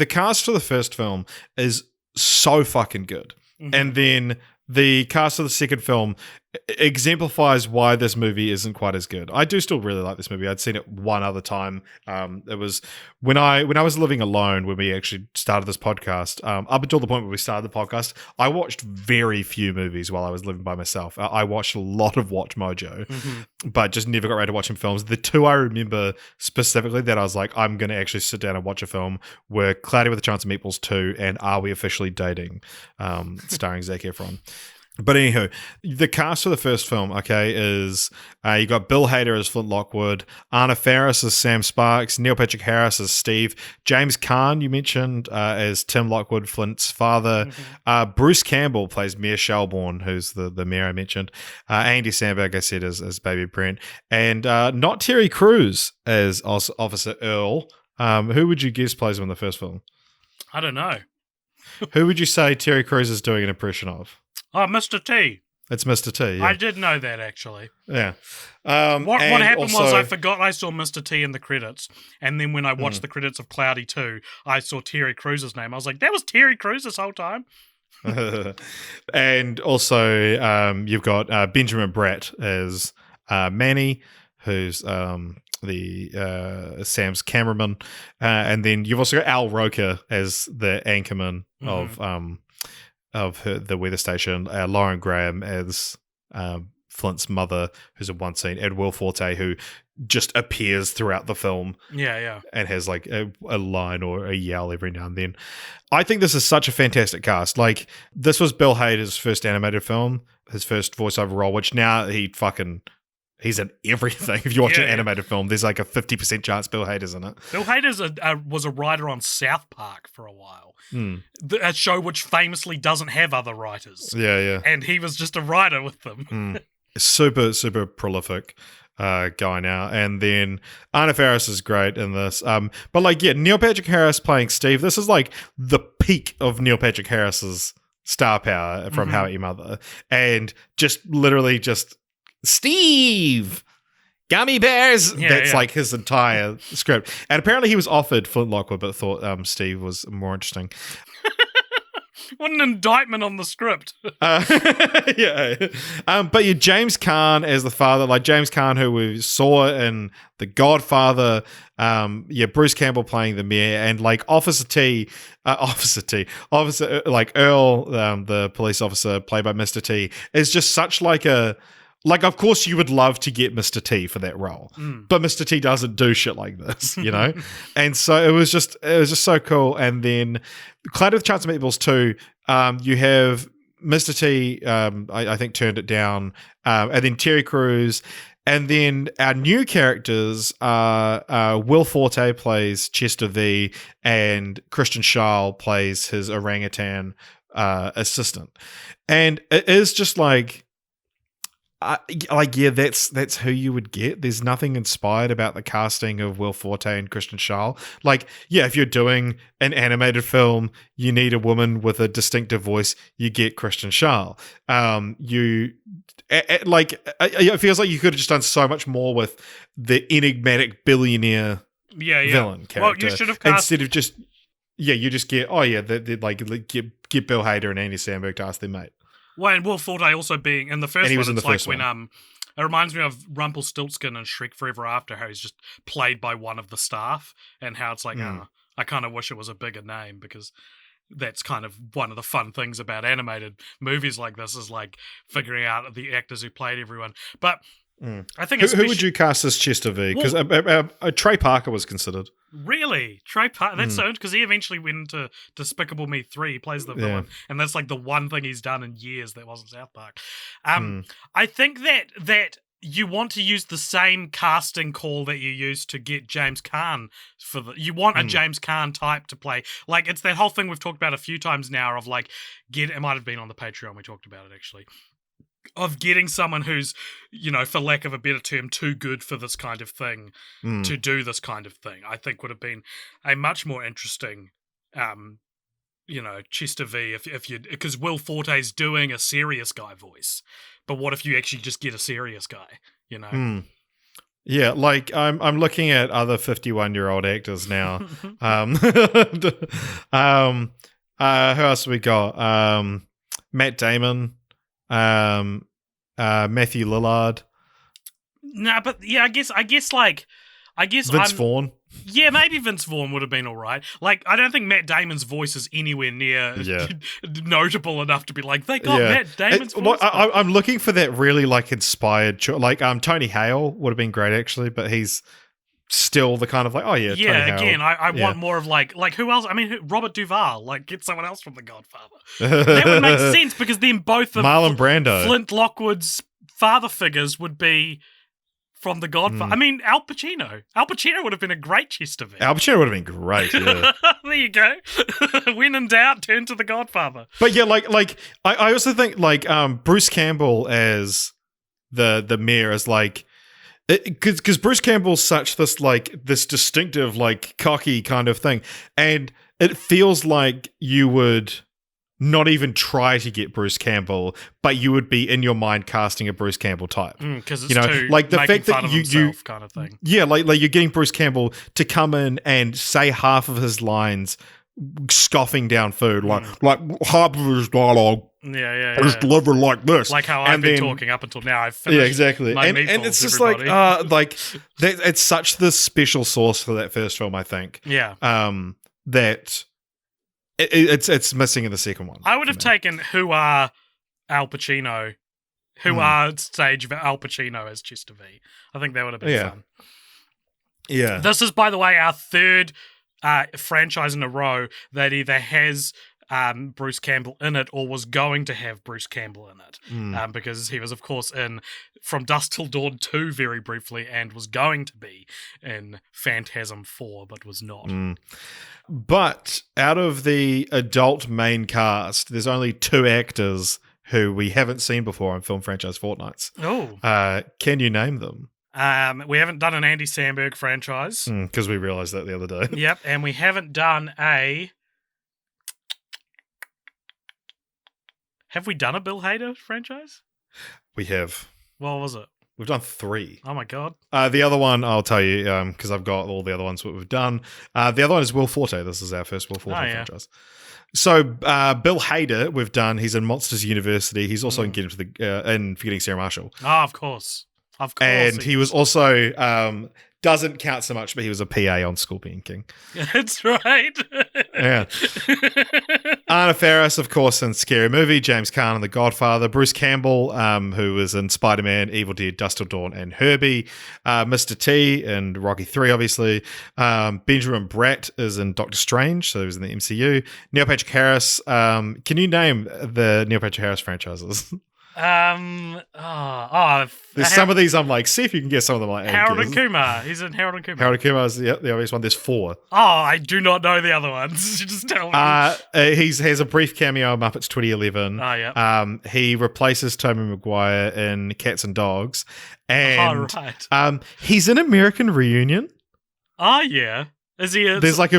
cast for the first film is so fucking good, and then the cast of the second film exemplifies why this movie isn't quite as good. I do still really like this movie. I'd seen it one other time. It was when I was living alone when we actually started this podcast. Up until the point where we started the podcast, I watched very few movies while I was living by myself. I watched a lot of Watch Mojo, but just never got around to watching films. The 2 I remember specifically that I was like, I'm going to actually sit down and watch a film were Cloudy with a Chance of Meatballs 2 and Are We Officially Dating, starring Zac Efron. But anywho, the cast for the first film, is you got Bill Hader as Flint Lockwood, Anna Faris as Sam Sparks, Neil Patrick Harris as Steve, James Caan, you mentioned, as Tim Lockwood, Flint's father, Bruce Campbell plays Mayor Shelbourne, who's the mayor I mentioned, Andy Samberg, I said, as Baby Brent, and not Terry Crews as Officer Earl. Who would you guess plays him in the first film? I don't know. Who would you say Terry Crews is doing an impression of? Oh, Mr. T. It's Mr. T, yeah. I did know that, actually. Yeah. What happened was I forgot I saw Mr. T in the credits, and then when I watched the credits of Cloudy 2, I saw Terry Crews' name. I was like, that was Terry Crews this whole time? And also, you've got Benjamin Bratt as Manny, who's the Sam's cameraman, and then you've also got Al Roker as the anchorman of the weather station, Lauren Graham as Flint's mother, who's in one scene, and Will Forte, who just appears throughout the film. Yeah. And has like a line or a yell every now and then. I think this is such a fantastic cast. Like, this was Bill Hader's first animated film, his first voiceover role, which now he's in everything. If you watch an animated film, there's like a 50% chance Bill Hader's in it. Bill Hader was a writer on South Park for a while. A show which famously doesn't have other writers. Yeah. And he was just a writer with them. Super, super prolific guy now. And then Anna Faris is great in this. But Neil Patrick Harris playing Steve, this is like the peak of Neil Patrick Harris's star power from How I Met Your Mother. And just literally just Steve, gummy bears. That's like his entire script. And apparently he was offered Flint Lockwood, but thought Steve was more interesting. What an indictment on the script. But James Caan as the father, like James Caan, who we saw in The Godfather. Bruce Campbell playing the mayor, and like Officer Earl, the police officer played by Mr. T, is just such like a. Like, of course, you would love to get Mr. T for that role, but Mr. T doesn't do shit like this, you know? And so it was just so cool. And then Cloudy with a Chance of Meatballs 2, you have Mr. T, I think, turned it down, and then Terry Crews. And then our new characters are Will Forte plays Chester V, and Christian Schall plays his orangutan assistant. And it is just like... that's who you would get. There's nothing inspired about the casting of Will Forte and Christian Schall. If you're doing an animated film, you need a woman with a distinctive voice. You get Christian Schall. It feels like you could have just done so much more with the enigmatic billionaire villain character. Well, you should have cast instead of just you just get get Bill Hader and Andy Samberg to ask their mate. Well, and Will Forte also being in the first one, it's like when It reminds me of Rumpelstiltskin and Shrek Forever After, how he's just played by one of the staff, and how it's like, I kind of wish it was a bigger name, because that's kind of one of the fun things about animated movies like this, is like figuring out the actors who played everyone. But I think who would you cast as Chester V? Because Trey Parker was considered. Really? Trey Parker? That's so interesting, because he eventually went into Despicable Me 3. He plays the villain, and that's like the one thing he's done in years that wasn't South Park. I think that you want to use the same casting call that you used to get James Caan for you want a James Caan type to play. Like, it's that whole thing we've talked about a few times now of like, it might have been on the Patreon, we talked about it actually, of getting someone who's, for lack of a better term, too good for this kind of thing to do this kind of thing. I think would have been a much more interesting, Chester V because Will Forte's doing a serious guy voice. But what if you actually just get a serious guy, Yeah, like I'm looking at other 51-year-old actors now. Who else have we got? Matt Damon. Matthew Lillard. Nah, but yeah, I guess Vince Vaughn. Yeah, maybe Vince Vaughn would have been all right. Like, I don't think Matt Damon's voice is anywhere near notable enough to be like, they got Matt Damon's voice. I'm looking for that really like inspired, Tony Hale would have been great actually, but he's still the kind of like, Tony Hale. Again, I want more of like who else? I mean, Robert Duvall, like get someone else from The Godfather. That would make sense, because then both of Marlon Brando, Flint Lockwood's father figures would be from The Godfather. I mean, Al Pacino. Al Pacino would have been a great Chester V. Al Pacino would have been great, yeah. There you go. When in doubt, turn to The Godfather. But yeah, I also think Bruce Campbell as the mayor is like, because Bruce Campbell's such this distinctive, like, cocky kind of thing, and it feels like you would not even try to get Bruce Campbell, but you would be in your mind casting a Bruce Campbell type. Because it's too like the making fact fun that of himself kind of thing. Yeah, like you're getting Bruce Campbell to come in and say half of his lines, scoffing down food, like half of his dialogue. It's delivered like this, like how I've been talking up until now. I've finished. Yeah, exactly. My and it's just everybody. It's such the special sauce for that first film, I think. Yeah. That it's missing in the second one. I would have taken who are Al Pacino, stage of Al Pacino as Chester V. I think that would have been fun. Yeah. This is, by the way, our third franchise in a row that either has Bruce Campbell in it or was going to have Bruce Campbell in it, because he was, of course, in From Dusk Till Dawn 2 very briefly, and was going to be in Phantasm 4, but was not. But out of the adult main cast, there's only 2 actors who we haven't seen before on film franchise Fortnights. Oh. Can you name them? We haven't done an Andy Samberg franchise. Because we realised that the other day. Yep, and we haven't done a... Have we done a Bill Hader franchise? We have. What was it? We've done 3. Oh my god. The other one, I'll tell you, because I've got all the other ones that we've done. The other one is Will Forte. This is our first Will Forte franchise. So Bill Hader, we've done. He's in Monsters University. He's also in Forgetting Sarah Marshall. Oh, of course. Of course. And he was also... doesn't count so much, but he was a PA on Scorpion King. That's right. Yeah. Anna Faris, of course, in Scary Movie. James Caan in The Godfather. Bruce Campbell, who was in Spider-Man, Evil Dead, Dust Till Dawn, and Herbie. Mr. T in Rocky 3, obviously. Benjamin Bratt is in Doctor Strange, so he was in the MCU. Neil Patrick Harris. Can you name the Neil Patrick Harris franchises? There's some of these I'm like, see if you can get some of them. Like Harold and Kumar. He's in Harold and Kumar. Harold and Kumar is the obvious one. There's 4. Oh, I do not know the other ones. Just tell me. He has a brief cameo in Muppets 2011. Oh, yeah. He replaces Tobey Maguire in Cats and Dogs. And right. He's in American Reunion. Oh, yeah. Is he? There's like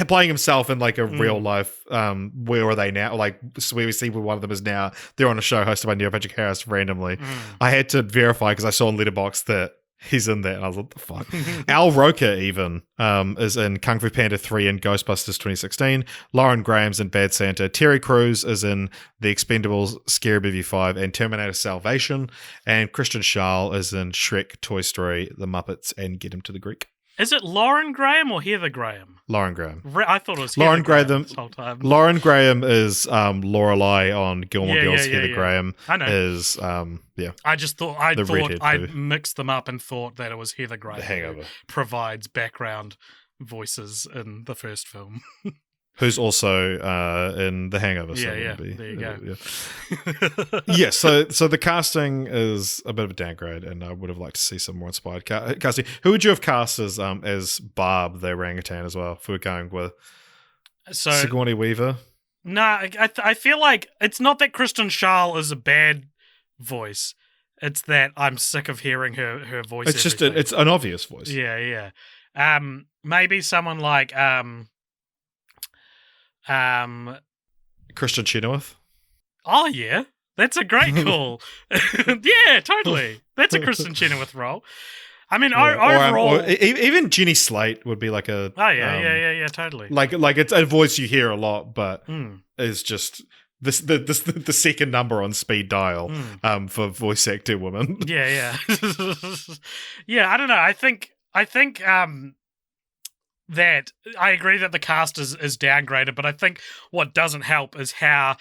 playing himself in like a real life. Where are they now? Like, so where we see where one of them is now. They're on a show hosted by Neil Patrick Harris randomly. I had to verify because I saw on Letterboxd that He's in that, and I was like, what the fuck? Al Roker even is in Kung Fu Panda 3 and Ghostbusters 2016. Lauren Graham's in Bad Santa. Terry Crews is in The Expendables, Scary Movie 5, and Terminator Salvation. And Christian Schall is in Shrek, Toy Story, The Muppets, and Get Him to the Greek. Is it Lauren Graham or Heather Graham? Lauren Graham. I thought it was Lauren Heather Graham Graham this whole time. Lauren Graham is Lorelai on Gilmore Girls. Heather Graham I know. Is I just thought I too. mixed them up and thought that it was Heather Graham. The Hangover. Who provides background voices in the first film. Who's also in The Hangover. There you go. Yeah, so the casting is a bit of a downgrade, and I would have liked to see some more inspired casting. Who would you have cast as Barb, the orangutan, as well, if we were going with Sigourney Weaver? Nah, I feel like it's not that Kristen Schall is a bad voice. It's that I'm sick of hearing her voice. It's just it's an obvious voice. Yeah. Maybe someone like Christian Chenoweth. Oh yeah, that's a great call. Yeah, totally. That's a Kristen Chenoweth role. I mean, overall, or even Jenny Slate would be like a. Oh yeah, totally. Like it's a voice you hear a lot, but is just the second number on speed dial for voice actor women. Yeah. Yeah, I don't know. I think that I agree that the cast is downgraded, but I think what doesn't help is how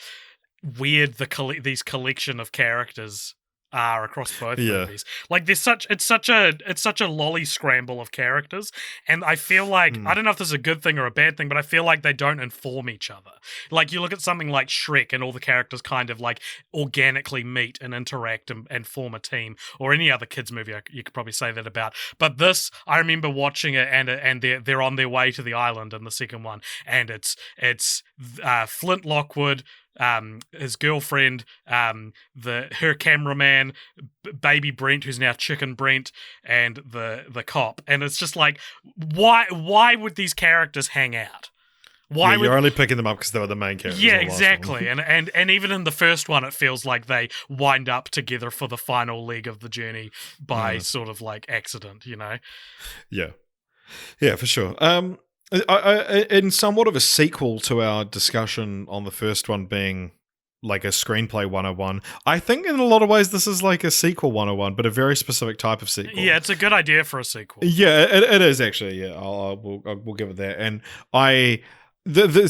weird these collection of characters are across both movies. Like it's such a lolly scramble of characters, and I feel like I don't know if this is a good thing or a bad thing, but I feel like they don't inform each other. Like you look at something like Shrek, and all the characters kind of like organically meet and interact and form a team, or any other kids movie you could probably say that about. But this, I remember watching it, and they're on their way to the island in the second one, and it's Flint Lockwood, his girlfriend, her cameraman, baby Brent, who's now Chicken Brent, and the cop, and it's just like, why would these characters hang out? You're only picking them up because they were the main characters. Yeah, exactly. And even in the first one, it feels like they wind up together for the final leg of the journey by sort of like accident, you know? Yeah, for sure. In somewhat of a sequel to our discussion on the first one being like a screenplay 101, I think in a lot of ways this is like a sequel 101, but a very specific type of sequel. Yeah, it's a good idea for a sequel. Yeah, it is actually. Yeah, we'll give it that. And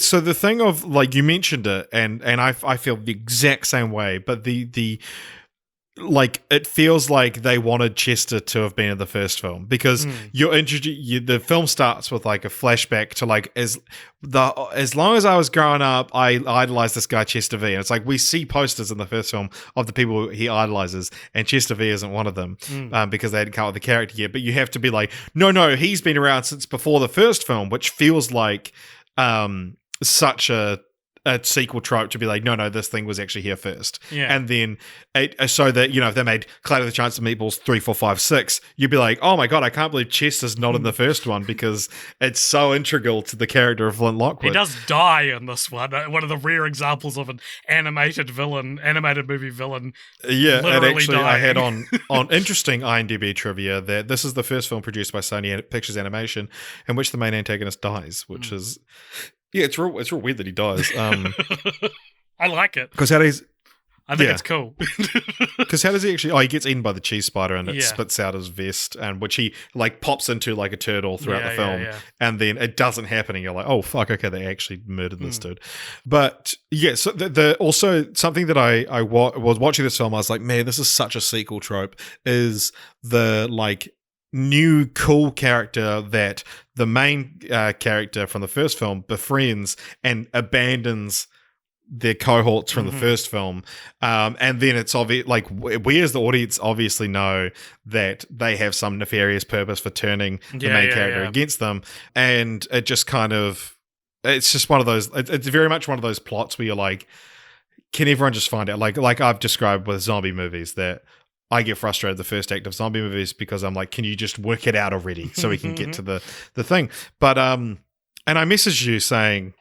so the thing of, like, you mentioned it, and I feel the exact same way, but the like, it feels like they wanted Chester to have been in the first film, because the film starts with like a flashback to like as long as I was growing up, I idolized this guy Chester V, and it's like we see posters in the first film of the people he idolizes, and Chester V isn't one of them because they hadn't come up with the character yet. But you have to be like, no, he's been around since before the first film, which feels like such a sequel trope to be like, no, this thing was actually here first. Yeah. And then, so that, you know, if they made Cloud of the Chance of Meatballs 3, 4, 5, 6, you'd be like, oh my God, I can't believe Chester's not in the first one, because it's so integral to the character of Flint Lockwood. He does die in this one. One of the rare examples of an animated movie villain. Yeah, and actually dying. I had on interesting IMDb trivia that this is the first film produced by Sony Pictures Animation in which the main antagonist dies, which is... Yeah, it's real weird that he dies. I like it. Because I think it's cool. Because how does he actually... Oh, he gets eaten by the cheese spider, and it spits out his vest, and which he like pops into like a turtle throughout the film. Yeah. And then it doesn't happen, and you're like, oh, fuck, okay, they actually murdered this dude. But yeah, so the also something that I was watching this film, I was like, man, this is such a sequel trope, is the like new cool character that the main character from the first film befriends and abandons their cohorts from the first film, and then it's obvious, like, we as the audience obviously know that they have some nefarious purpose for turning the main character against them, and it just kind of, it's just one of those, it's very much one of those plots where you're like, can everyone just find out, like I've described with zombie movies, that I get frustrated the first act of zombie movies because I'm like, can you just work it out already so we can get to the thing? But and I messaged you saying,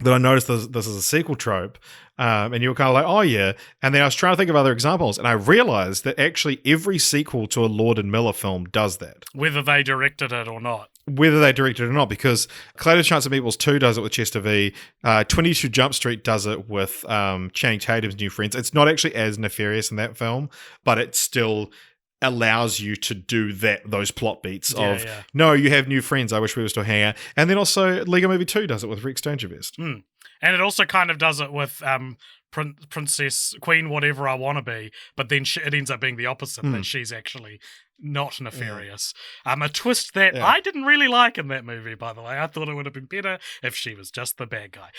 that I noticed this is a sequel trope, and you were kind of like, oh yeah, and then I was trying to think of other examples, and I realized that actually every sequel to a Lord and Miller film does that. Whether they directed it or not. Whether they directed it or not, because Untitled Chance of Meatballs 2 does it with Chester V, 22 Jump Street does it with Channing Tatum's new friends. It's not actually as nefarious in that film, but it still allows you to do those plot beats no, you have new friends, I wish we were still hanging out. And then also Lego Movie 2 does it with Rex Dangervest. And it also kind of does it with Princess Queen Whatever I Want to Be, but then it ends up being the opposite, that she's actually not nefarious. A twist that I didn't really like in that movie, by the way. I thought it would have been better if she was just the bad guy.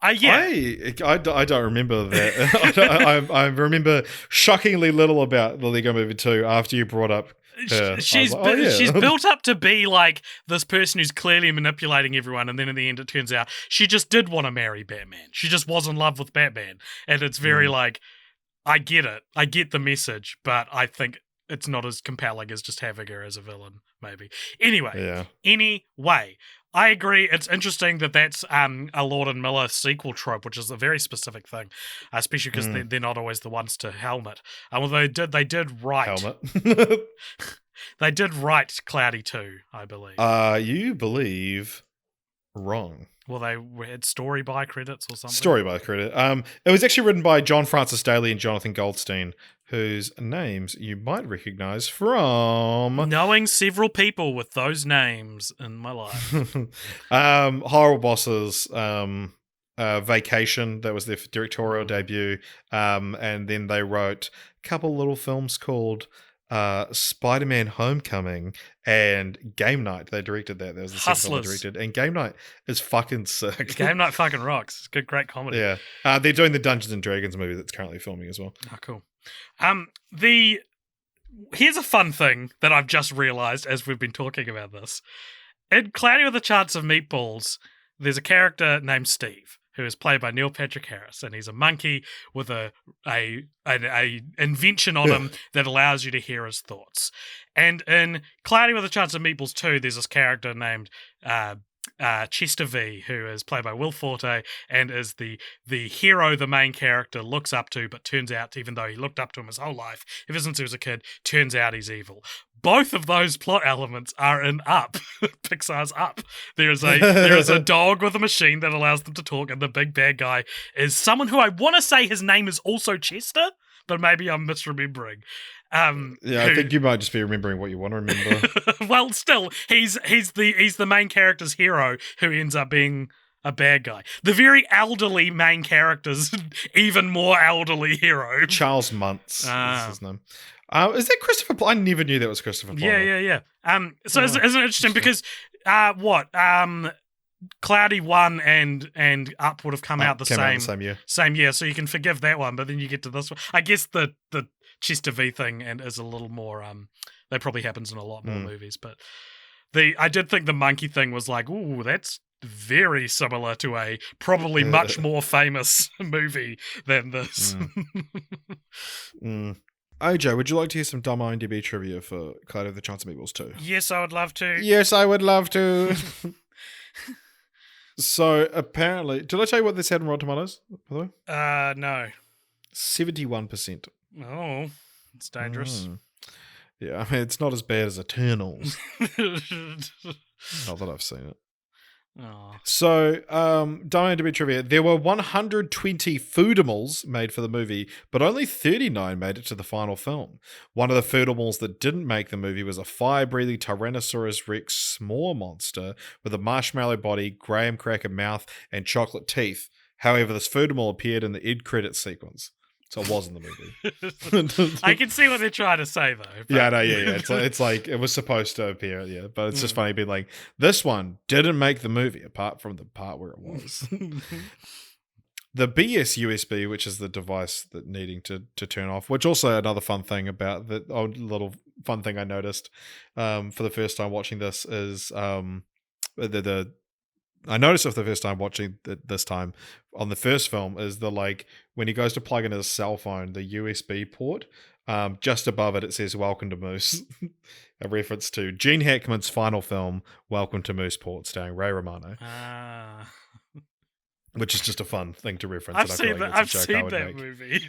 I don't remember that. I remember shockingly little about the Lego Movie 2 after you brought up her. She's built up to be like this person who's clearly manipulating everyone, and then in the end it turns out she just did want to marry Batman. She just was in love with Batman. And it's very like, I get it. I get the message, but I think it's not as compelling as just having her as a villain, maybe. Anyway, I agree. It's interesting that that's a Lord and Miller sequel trope, which is a very specific thing, especially because they're not always the ones to helm it. Although they did write Helmet. they did write Cloudy 2, I believe. You believe wrong. Well, they had story by credits or something. Story by credit. It was actually written by John Francis Daley and Jonathan Goldstein, whose names you might recognize from knowing several people with those names in my life. Horrible Bosses, Vacation, that was their directorial debut, and then they wrote a couple little films called Spider-Man Homecoming and Game Night. They directed that. That was the second film they directed. And Game Night is fucking sick. Game Night fucking rocks. It's good, great comedy. Yeah. They're doing the Dungeons and Dragons movie that's currently filming as well. Oh, cool. Here's a fun thing that I've just realized as we've been talking about this. In Cloudy with a Chance of Meatballs, there's a character named Steve, who is played by Neil Patrick Harris, and he's a monkey with a invention on him that allows you to hear his thoughts. And in Cloudy with a Chance of Meatballs 2, there's this character named Chester V, who is played by Will Forte, and is the hero the main character looks up to, but turns out, even though he looked up to him his whole life, ever since he was a kid, turns out he's evil. Both of those plot elements are in Up, Pixar's Up. There is a dog with a machine that allows them to talk, and the big bad guy is someone who I want to say his name is also Chester, but maybe I'm misremembering. I think you might just be remembering what you want to remember. Well, still, he's the main character's hero who ends up being a bad guy. The very elderly main character's even more elderly hero. Charles Muntz is his name. Is that Christopher Plummer? I never knew that was Christopher Plummer. Yeah. So isn't it interesting because Cloudy 1 and Up would have come out the same year. Same year, so you can forgive that one, but then you get to this one. I guess the Chester V thing and is a little more that probably happens in a lot more movies, but I did think the monkey thing was like, ooh, that's very similar to a probably much more famous movie than this. OJ, would you like to hear some dumb IMDb trivia for Cloudy with a Chance of Meatballs 2? Yes, I would love to. Yes, I would love to. So, apparently... Did I tell you what this had on Rotten Tomatoes, by the way? No. 71%. Oh, it's dangerous. Yeah, I mean, it's not as bad as Eternals. Not that I've seen it. Oh. So, IMDb trivia. There were 120 Foodimals made for the movie, but only 39 made it to the final film. One of the Foodimals that didn't make the movie was a fire-breathing Tyrannosaurus Rex s'more monster with a marshmallow body, graham cracker mouth, and chocolate teeth. However, this Foodimal appeared in the end credits sequence. So it was in the movie. I can see what they're trying to say, though. But... Yeah. It's like it was supposed to appear, but it's just funny being like, this one didn't make the movie, apart from the part where it was. The BS USB, which is the device that needing to turn off, which also another fun thing about the little fun thing I noticed for the first time watching this is I noticed it for the first time watching this time on the first film is when he goes to plug in his cell phone, the USB port, just above it says "Welcome to Moose," a reference to Gene Hackman's final film, "Welcome to Mooseport," starring Ray Romano. which is just a fun thing to reference. I've seen that. I've seen that movie.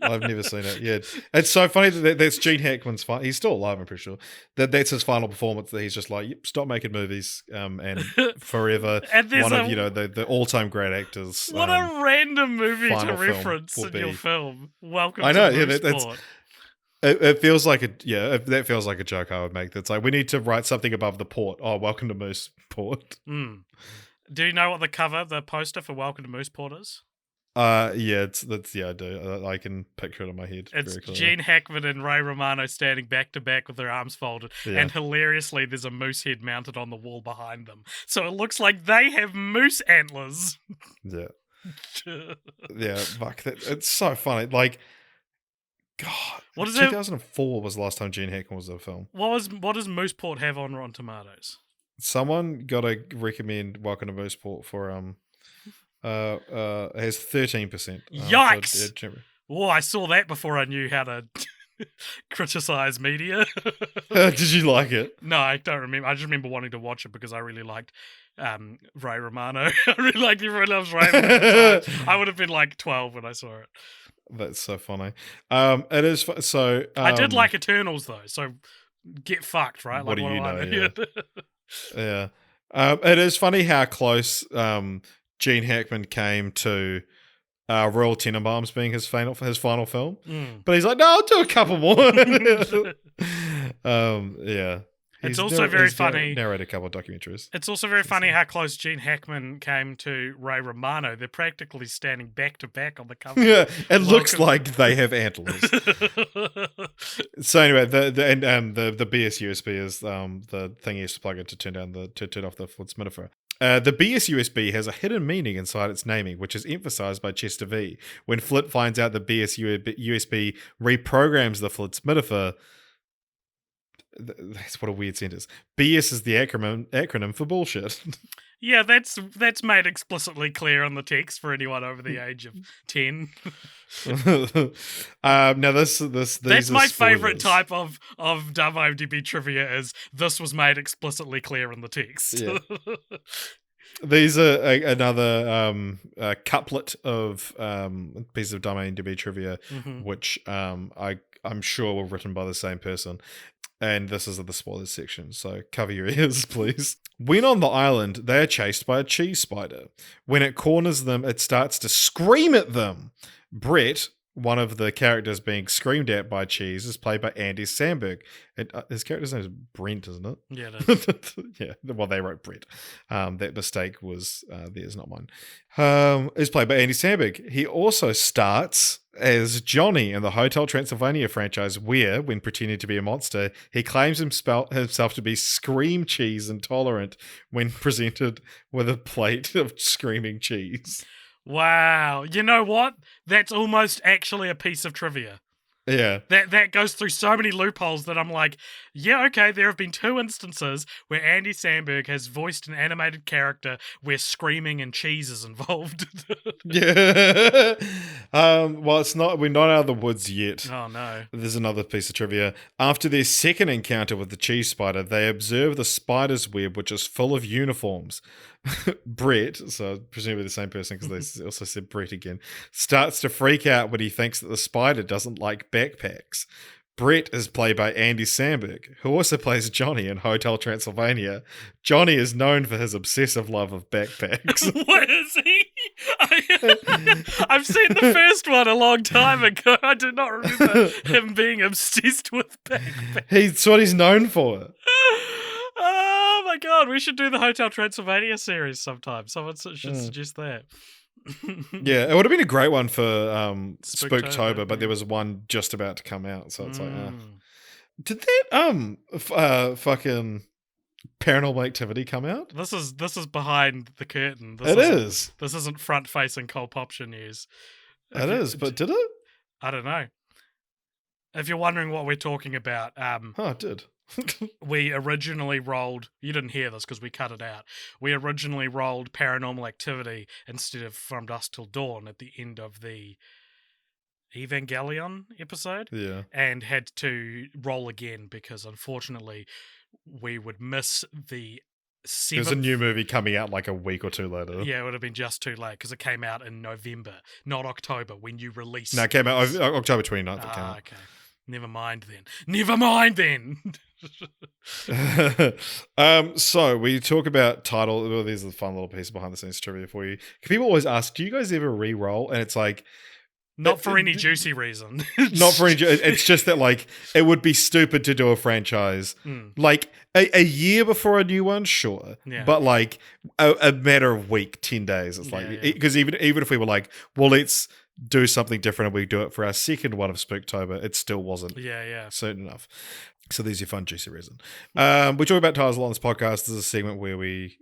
I've never seen it. Yeah, it's so funny that's Gene Hackman's. He's still alive, I'm pretty sure. That's his final performance. That he's just like, yep, stop making movies, and forever and one of the all-time great actors. What a random movie to reference in your film. Welcome to Mooseport. It feels like that feels like a joke I would make. That's like, we need to write something above the port. Oh, welcome to Mooseport. Do you know what the poster for Welcome to Mooseport is? I do. I can picture it in my head. It's Gene Hackman and Ray Romano standing back to back with their arms folded, and hilariously, there's a moose head mounted on the wall behind them. So it looks like they have moose antlers. Yeah, yeah. Fuck that. It's so funny. Like, God, what is 2004 was the last time Gene Hackman was in a film. What does Mooseport have on Rotten Tomatoes? Someone got to recommend Welcome to Mooseport for it has 13%. Yikes! I saw that before I knew how to criticize media. Did you like it? No, I don't remember. I just remember wanting to watch it because I really liked Ray Romano. I really liked Everyone Loves Raymond. I would have been like 12 when I saw it. That's so funny. It is so. I did like Eternals though, so get fucked, right? What do you know? Yeah. It is funny how close Gene Hackman came to Royal Tenenbaums being his final film, but he's like, no, I'll do a couple more. Yeah. It's also very funny. Narrated a couple of documentaries. It's also very funny how close Gene Hackman came to Ray Romano. They're practically standing back to back on the cover. Yeah, it looks like they have antlers. So anyway, the BS USB is the thing you used to plug in to turn off the fluidifier. The BS USB has a hidden meaning inside its naming, which is emphasized by Chester V. When Flit finds out the BS USB reprograms the fluidifier. That's what a weird sentence. BS is the acronym for bullshit. Yeah, that's made explicitly clear on the text for anyone over the age of 10. Now that's my favorite type of dumb IMDb trivia is this was made explicitly clear in the text. Yeah. These are another couplet of pieces of dumb IMDb trivia, which I'm sure were written by the same person. And this is the spoilers section, so cover your ears, please. When on the island, they are chased by a cheese spider. When it corners them, it starts to scream at them. Brett, one of the characters being screamed at by Cheese, is played by Andy Samberg. His character's name is Brent, isn't it? Yeah, it is. Yeah, well, they wrote Brett. That mistake was theirs, not mine. Is played by Andy Samberg. He also starts as Johnny in the Hotel Transylvania franchise, where, when pretending to be a monster, he claims himself to be scream cheese intolerant when presented with a plate of screaming cheese. Wow. You know what? That's almost actually a piece of trivia. Yeah. That goes through so many loopholes that I'm like, yeah, okay, there have been 2 instances where Andy Samberg has voiced an animated character where screaming and cheese is involved. Yeah. Well, we're not out of the woods yet. Oh, no. There's another piece of trivia. After their second encounter with the cheese spider, they observe the spider's web, which is full of uniforms. Brett, so presumably the same person because they also said Brett again, starts to freak out when he thinks that the spider doesn't like backpacks. Brett is played by Andy Samberg, who also plays Johnny in Hotel Transylvania. Johnny is known for his obsessive love of backpacks. What is he? I've seen the first one a long time ago. I do not remember him being obsessed with backpacks. It's what he's known for. Oh my god, we should do the Hotel Transylvania series sometime. Someone should suggest that. Yeah, it would have been a great one for Spooktober, but there was one just about to come out, so it's like, did that fucking Paranormal Activity come out? This is behind the curtain. This isn't front facing Cold Popture news. It is, but did it? I don't know. If you're wondering what we're talking about, it did. We originally rolled, you didn't hear this because we cut it out. We originally rolled Paranormal Activity instead of From Dusk Till Dawn at the end of the Evangelion episode. Yeah. And had to roll again because unfortunately we would miss the There's a new movie coming out like a week or two later. Yeah, it would have been just too late because it came out in November, not October, when you released. No, it came out October 29th. It came out. Okay. Never mind then. So we talk about title. Well, these are the fun little pieces behind the scenes trivia for you. People always ask, do you guys ever re-roll? And it's like, not for any juicy reason. Not for any. It's just that like it would be stupid to do a franchise like a year before a new one, sure, but like a matter of week, 10 days. It's like because even if we were like, well, let's do something different and we do it for our second one of Spooktober, it still wasn't certain enough. So there's your fun juicy reason. We talk about titles a lot on this podcast. This is a segment where we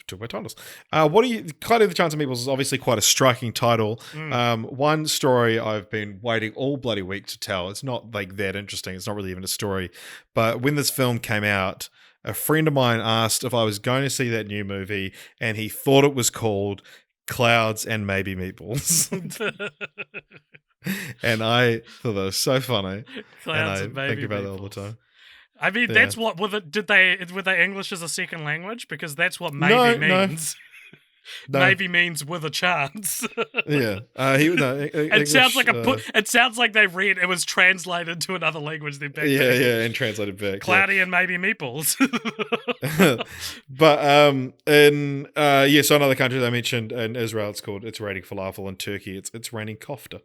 talk about titles. Cloudy with the Chance of Meatballs is obviously quite a striking title. One story I've been waiting all bloody week to tell. It's not like that interesting. It's not really even a story. But when this film came out, a friend of mine asked if I was going to see that new movie, and he thought it was called Clouds and Maybe Meatballs. And I thought that was so funny. Clouds and I think about that all the time. I mean, that's what were they English as a second language? Because that's what maybe means. No. Maybe means with a chance. Yeah, it sounds like it sounds like they read it was translated to another language. Then back and translated back. Cloudy and Maybe Meatballs. But so in other countries I mentioned, in Israel it's raining falafel, in Turkey it's raining kofta.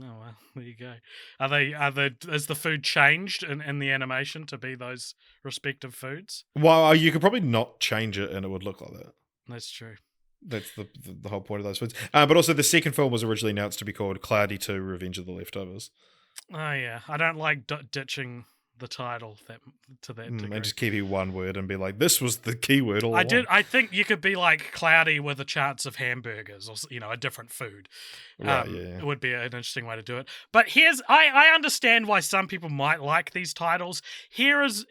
Oh, well, there you go. Has the food changed in the animation to be those respective foods? Well, you could probably not change it and it would look like that. That's true. That's the whole point of those foods. But also the second film was originally announced to be called Cloudy 2: Revenge of the Leftovers. Oh yeah, I don't like ditching the title to that degree. And just keep it one word and be like, this was the key word all along. I think you could be like Cloudy with a chance of hamburgers, or a different food. It would be an interesting way to do it. But I understand why some people might like these titles. Here's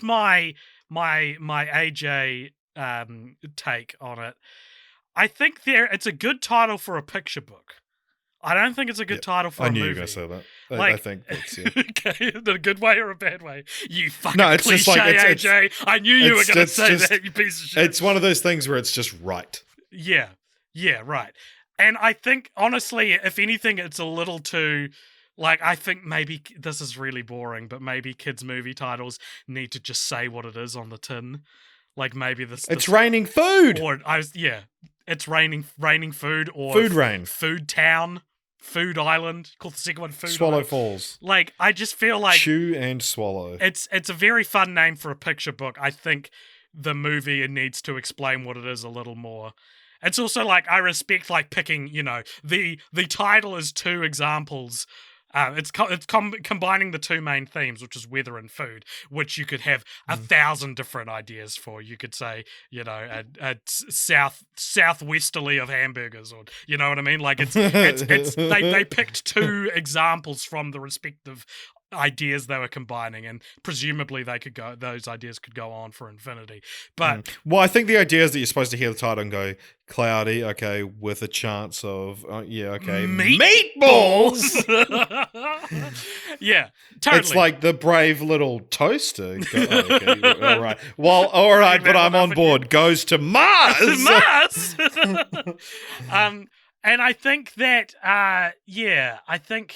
my AJ take on it. I think it's a good title for a picture book. I don't think it's a good title for a movie. I knew you were going to say that. I think that's, okay, in a good way or a bad way? You fucking cliche, AJ. I knew you were going to say that, you piece of shit. It's one of those things where it's just right. Yeah, right. And I think, honestly, if anything, it's a little too... I think maybe this is really boring, but maybe kids' movie titles need to just say what it is on the tin. Maybe this... It's raining food! It's raining food, or... Food rain. Food town. Food Island, called the second one Food Swallow Island. Falls. I just feel like... Chew and Swallow. It's a very fun name for a picture book. I think the movie needs to explain what it is a little more. It's also I respect picking, the title is two examples. It's combining the two main themes, which is weather and food, which you could have 1,000 different ideas for. You could say, a southwesterly of hamburgers, or you know what I mean. They picked two examples from the respective ideas they were combining, and presumably those ideas could go on for infinity. But well, I think the idea is that you're supposed to hear the title and go cloudy, okay, with a chance of meatballs. Yeah, totally. It's like the brave little toaster. Okay, all right. Well, all right, but I'm on board. Goes to Mars. Mars. And I think that I think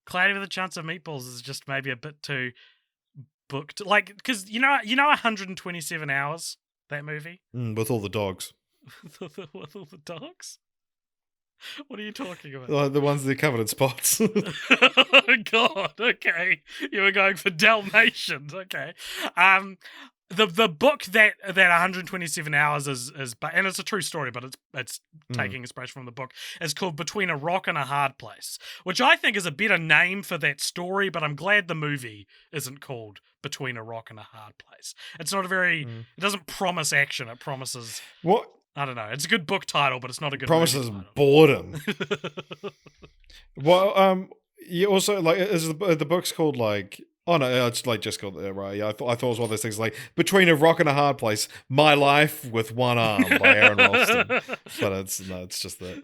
Cloudy with a Chance of Meatballs is just maybe a bit too booked. Because 127 hours, that movie? With all the dogs. With all the dogs? What are you talking about? The ones that are covered in spots. Oh, God. Okay. You were going for Dalmatians. Okay. The book that 127 hours is, and it's a true story, but it's taking inspiration from the book, is called Between a Rock and a Hard Place, which I think is a better name for that story, but I'm glad the movie isn't called Between a Rock and a Hard Place. It's not a very, it doesn't promise action, it promises... What? I don't know. It's a good book title, but it's not a good promises movie title. Boredom. Well, you also, is the book's called oh no, it's just called right. Yeah, I thought it was one of those things Between a Rock and a Hard Place, My Life with One Arm by Aaron Ralston. But it's just that.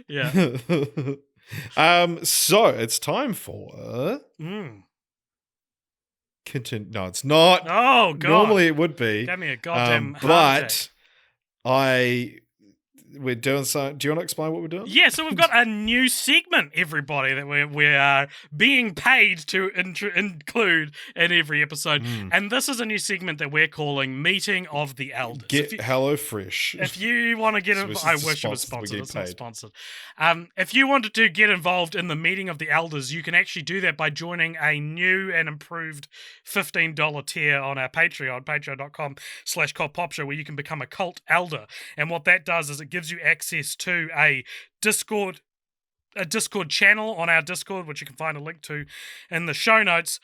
Yeah. So it's time for continue. No, it's not. Oh, God. Normally it would be. Gave me a goddamn but we're doing something. Do you want to explain what we're doing? Yeah, so we've got a new segment, everybody, that we are being paid to include in every episode. And this is a new segment that we're calling Meeting of the Elders. Get HelloFresh. If you want to get involved, I wish it was sponsored. It's not sponsored. If you wanted to get involved in the Meeting of the Elders, you can actually do that by joining a new and improved $15 tier on our Patreon, patreon.com/cultpopshow, where you can become a cult elder. And what that does is it gives you access to a Discord channel on our Discord, which you can find a link to in the show notes,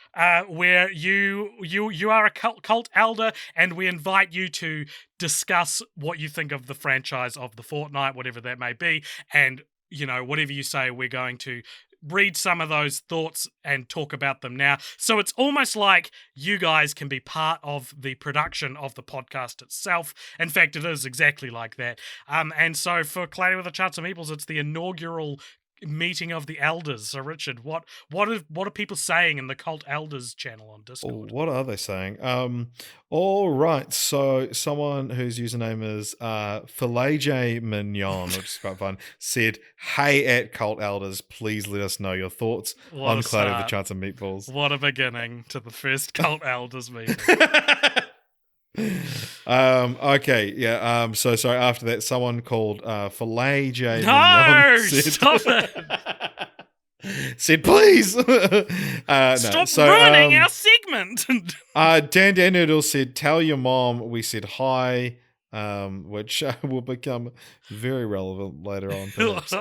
where you are a cult elder, and we invite you to discuss what you think of the franchise of the Fortnight, whatever that may be, and whatever you say, we're going to read some of those thoughts and talk about them now. So it's almost like you guys can be part of the production of the podcast itself. In fact, it is exactly like that. And so for Cloudy with a Chance of Meatballs, it's the inaugural Meeting of the Elders. So Richard, what are people saying in the Cult Elders channel on Discord? What are they saying? All right. So someone whose username is Filet Mignon, which is quite fun, said, "Hey at Cult Elders, please let us know your thoughts on Cloudy with a Chance of Meatballs." What a beginning to the first Cult Elders meeting. Okay, yeah. So sorry. After that, someone called Filet J. No, stop it. Said, please. Stop ruining our segment. Dan Noodle said, "Tell your mom we said hi," which will become very relevant later on, perhaps.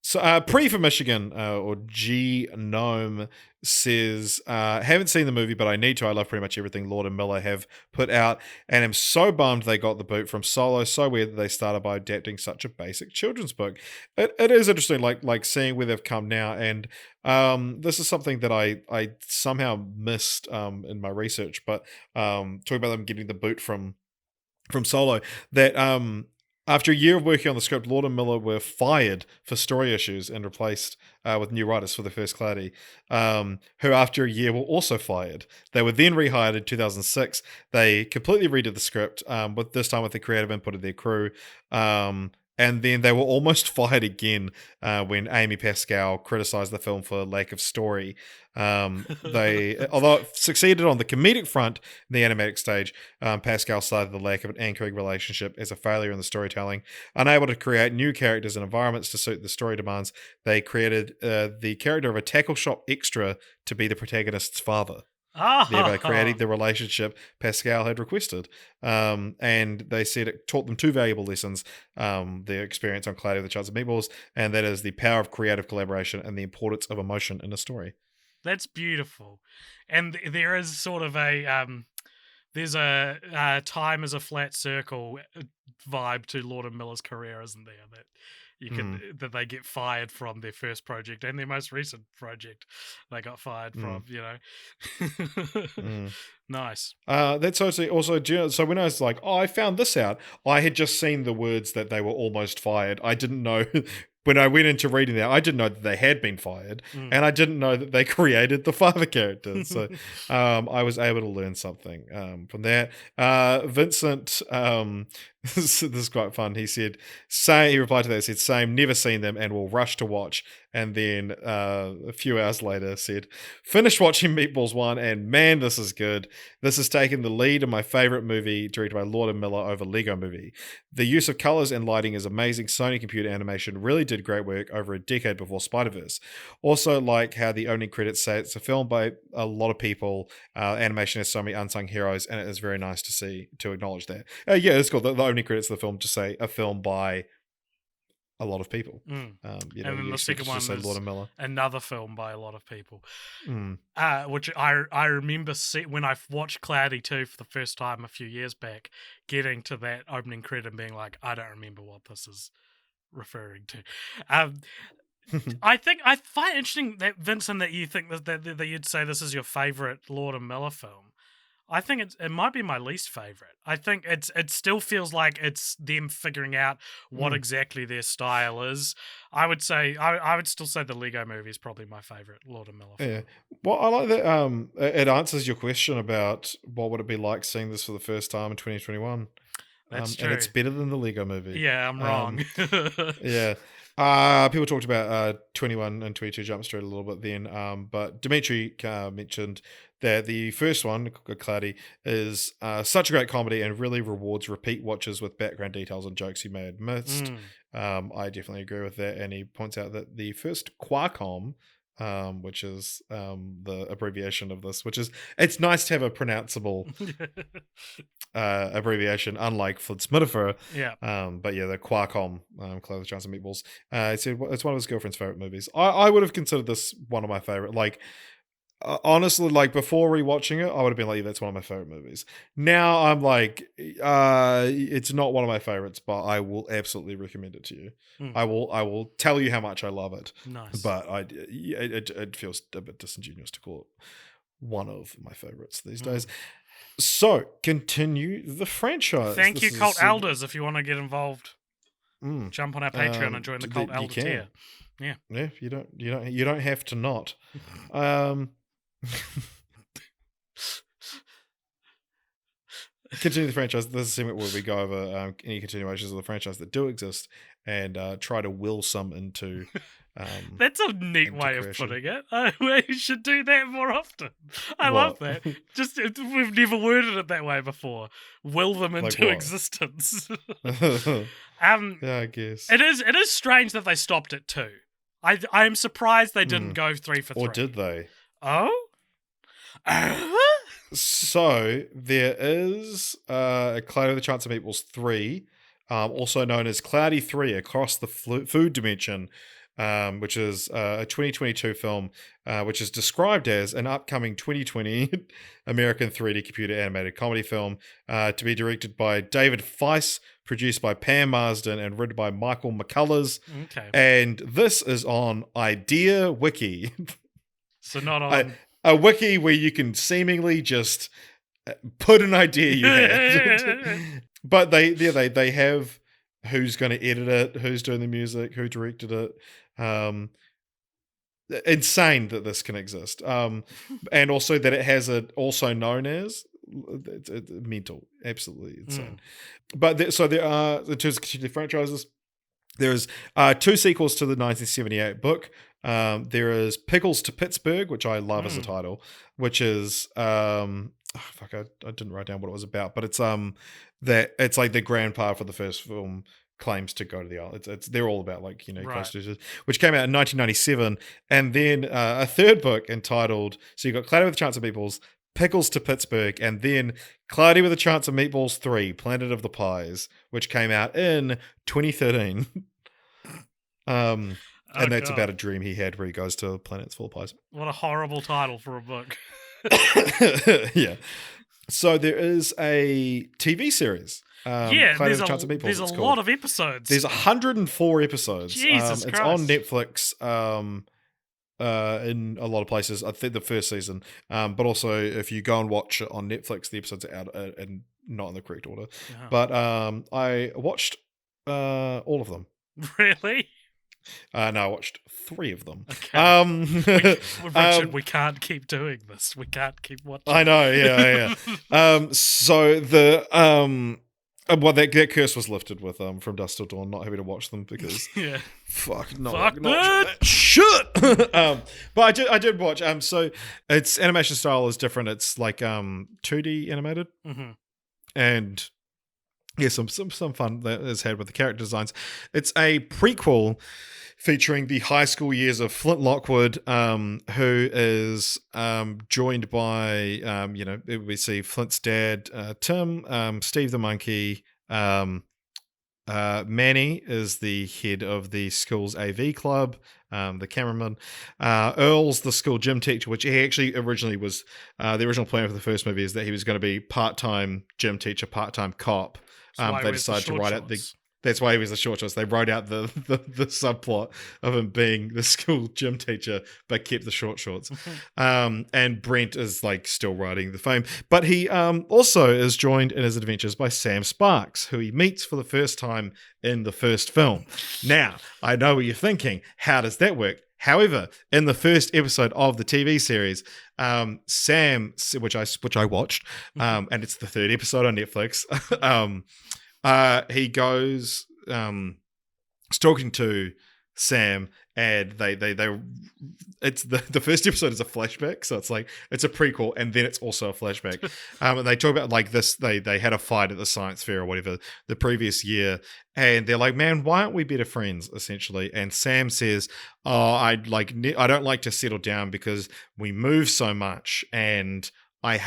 So Pre for Michigan, or G Gnome, says, haven't seen the movie, but I need to. I love pretty much everything Lord and Miller have put out, and am so bummed they got the boot from Solo. So weird that they started by adapting such a basic children's book. It is interesting, like seeing where they've come now, and this is something that I somehow missed in my research, but talking about them getting the boot from Solo, that after a year of working on the script, Lord and Miller were fired for story issues and replaced with new writers for the first Cloudy, who after a year were also fired. They were then rehired in 2006. They completely redid the script, with this time with the creative input of their crew. And then they were almost fired again when Amy Pascal criticized the film for lack of story. Although it succeeded on the comedic front in the animatic stage, Pascal cited the lack of an anchoring relationship as a failure in the storytelling. Unable to create new characters and environments to suit the story demands, they created the character of a tackle shop extra to be the protagonist's father. Thereby creating the relationship Pascal had requested. And they said it taught them two valuable lessons, their experience on Cloudy with a Chance of Meatballs, and that is the power of creative collaboration and the importance of emotion in a story. That's beautiful. And there is sort of a there's a time as a flat circle vibe to Lord and Miller's career, isn't there? That you can that they get fired from their first project and their most recent project they got fired from, Nice. That's also so when I was like, I found this out, I had just seen the words that they were almost fired. I didn't know when I went into reading that, I didn't know that they had been fired, and I didn't know that they created the father character. So I was able to learn something from that. Vincent, this is quite fun. He said, he replied to that, said, "Same, never seen them and will rush to watch." And then a few hours later said, "Finished watching Meatballs 1 and man, this is good. This has taken the lead in my favorite movie directed by Lord and Miller over Lego Movie. The use of colors and lighting is amazing. Sony computer animation really did great work over a decade before Spider-Verse. Also like how the opening credits say it's a film by a lot of people. Animation has so many unsung heroes, and it is very nice to acknowledge that." Yeah, it's cool. The opening credits of the film just say a film by a lot of people. And then the second one is Lord and Miller. Another film by a lot of people. Which I remember when I watched Cloudy 2 for the first time a few years back, getting to that opening credit and being like, I don't remember what this is referring to. I find it interesting that, Vincent, that you think that you'd say this is your favorite Lord and Miller film. I think it might be my least favorite. I think it still feels like it's them figuring out what exactly their style is. I would say I would still say the Lego Movie is probably my favorite Lord and Miller film. Yeah. Well, I like that. It answers your question about what would it be like seeing this for the first time in 2021. That's true. And it's better than the Lego Movie. Yeah, I'm wrong. Yeah. People talked about 21 and 22 Jump Street a little bit then, but Dimitri mentioned that the first one, Cloudy, is such a great comedy and really rewards repeat watches with background details and jokes you may have missed. I definitely agree with that, and he points out that the first Qualcomm, which is the abbreviation of this, it's nice to have a pronounceable abbreviation, unlike Flint's-Mitafer. Yeah. But yeah, the Qualcomm, Chloe, Chance of Meatballs. It's one of his girlfriend's favorite movies. I would have considered this one of my favorite. Like, honestly, like before rewatching it, I would have been like, yeah, that's one of my favorite movies. Now I'm like, it's not one of my favorites, but I will absolutely recommend it to you. I will tell you how much I love it. Nice. But it feels a bit disingenuous to call it one of my favorites these days. So, continue the franchise. Thank you, Cult Elders. If you want to get involved, jump on our Patreon and join the Cult Elder tier. Yeah. Yeah, you don't have to not. Continue the franchise. This is a segment where we go over any continuations of the franchise that do exist and try to will some into. That's a neat way of putting it. We should do that more often. I love that. Just we've never worded it that way before. Will them into existence. Yeah, I guess it is strange that they stopped at 2. I am surprised they didn't go 3 for 3. Or did they? Oh. So there is Cloudy with a Chance of Meatballs 3, also known as Cloudy 3 Across the Food Dimension, which is a 2022 film, which is described as an upcoming 2020 American 3D computer animated comedy film to be directed by David Feiss, produced by Pam Marsden, and written by Michael McCullers. Okay. And this is on Idea Wiki. So not on... A wiki where you can seemingly just put an idea you had. But they have who's going to edit it, who's doing the music, who directed it. Insane that this can exist. And also that it has a also known as it's mental, absolutely insane. But so there are, in terms of continued franchises, there's 2 sequels to the 1978 book. There is Pickles to Pittsburgh, which I love as a title, which is I didn't write down what it was about, but it's that it's like the grandpa for the first film claims to go to the island. They're all about like, coasters, which came out in 1997, and then a third book entitled, so you got Cloudy with a Chance of Meatballs, Pickles to Pittsburgh, and then Cloudy with a Chance of Meatballs 3, Planet of the Pies, which came out in 2013. And that's about a dream he had where he goes to planets full of pies. What a horrible title for a book. Yeah. So there is a TV series. There's a lot of episodes. There's 104 episodes. Jesus Christ. It's on Netflix in a lot of places. I think the first season. But also, if you go and watch it on Netflix, the episodes are out and not in the correct order. Uh-huh. But I watched all of them. Really? No, I watched 3 of them. Okay. Richard, we can't keep doing this. We can't keep watching. I know, yeah. So the that curse was lifted with From Dusk Till Dawn, not having to watch them because fuck that shit. But I did watch. So its animation style is different. It's like 2D animated, and yeah, some fun that is had with the character designs. It's a prequel featuring the high school years of Flint Lockwood, who is joined by, we see Flint's dad, Tim, Steve the monkey, Manny is the head of the school's AV club, the cameraman. Earl's the school gym teacher, which he actually originally was, the original plan for the first movie is that he was going to be part-time gym teacher, part-time cop. They decided to write out That's why he was the short shorts. They wrote out the subplot of him being the school gym teacher, but kept the short shorts. And Brent is like still writing the fame. But he also is joined in his adventures by Sam Sparks, who he meets for the first time in the first film. Now, I know what you're thinking. How does that work? However, in the first episode of the TV series, Sam, which I watched, and it's the third episode on Netflix, he goes talking to Sam, and they it's the first episode is a flashback, so it's like it's a prequel and then it's also a flashback. And they talk about like this, they had a fight at the science fair or whatever the previous year, and they're like, man, why aren't we better friends, essentially? And Sam says, oh, I don't like to settle down because we move so much, and I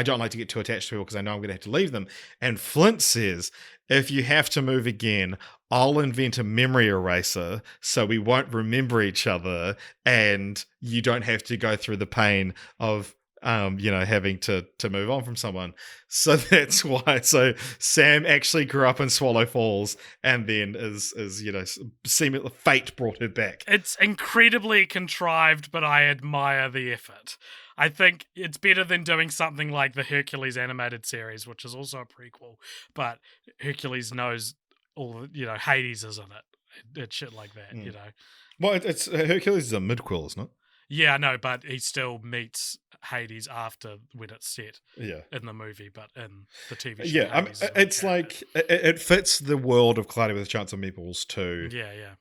don't like to get too attached to people because I know I'm going to have to leave them. And Flint says, if you have to move again, I'll invent a memory eraser so we won't remember each other and you don't have to go through the pain of, having to move on from someone. So that's why. So Sam actually grew up in Swallow Falls and then seemingly fate brought her back. It's incredibly contrived, but I admire the effort. I think it's better than doing something like the Hercules animated series, which is also a prequel, but Hercules knows all, Hades is in it and shit like that, Well, it's Hercules is a midquel, isn't it? Yeah, I know, but he still meets Hades after when it's set in the movie, but in the TV show. Yeah, it's like it fits the world of Cloudy with a Chance of Meatballs too. Yeah.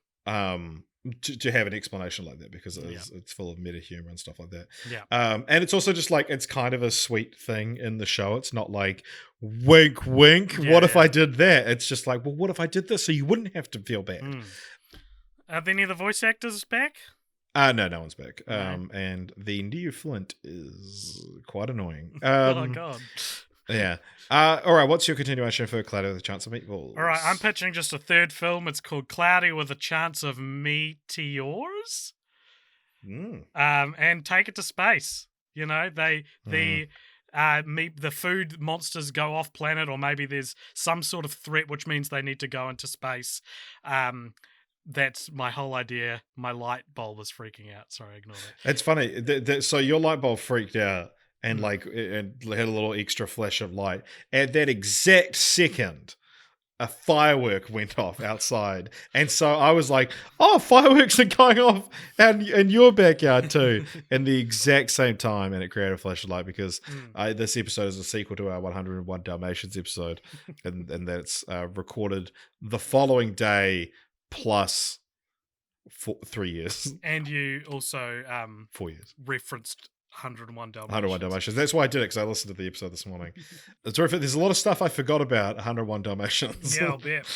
To have an explanation like that because it's full of meta humor and stuff like that. Yeah. And it's also just like it's kind of a sweet thing in the show. It's not like wink, wink. What if I did that? It's just like, well, what if I did this so you wouldn't have to feel bad? Are any of the voice actors back? No one's back. No. And the new Flint is quite annoying. Oh God. Yeah. All right. What's your continuation for Cloudy with a Chance of Meatballs? All right. I'm pitching just a third film. It's called Cloudy with a Chance of Meteors. And take it to space. The food monsters go off planet, or maybe there's some sort of threat, which means they need to go into space. That's my whole idea. My light bulb is freaking out. Sorry, ignore that. It's funny. So your light bulb freaked out. And and had a little extra flash of light. At that exact second, a firework went off outside. And so I was like, oh, fireworks are going off in your backyard too. In the exact same time. And it created a flash of light because this episode is a sequel to our 101 Dalmatians episode. and that's recorded the following day plus 3 years. And you also 4 years. Referenced 101 Dalmatians. 101 Dalmatians. That's why I did it, because I listened to the episode this morning. It's terrific. There's a lot of stuff I forgot about 101 Dalmatians. Yeah, I'll bet.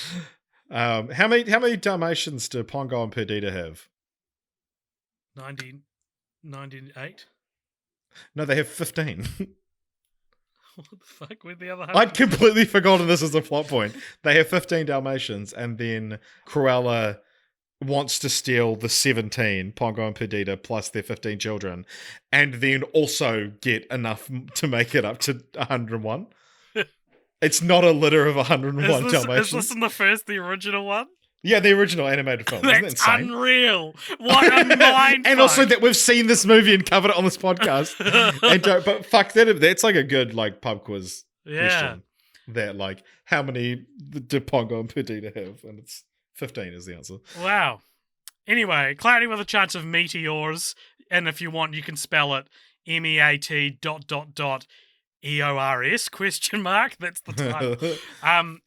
How many Dalmatians do Pongo and Perdita have? 98? No, they have 15. What the fuck? Where'd the other 100? I'd completely forgotten this as a plot point. They have 15 Dalmatians, and then Cruella wants to steal the 17, Pongo and Perdita, plus their 15 children, and then also get enough to make it up to 101. It's not a litter of 101 Dalmatians. Is this in the original one? Yeah, the original animated film. Isn't that insane? Unreal. What a mind And also that we've seen this movie and covered it on this podcast. But fuck that. That's like a good pub quiz question. That how many do Pongo and Perdita have? And it's 15 is the answer. Wow. Anyway, Cloudy with a Chance of Meteors, and if you want, you can spell it MEAT ... EORS ? That's the title.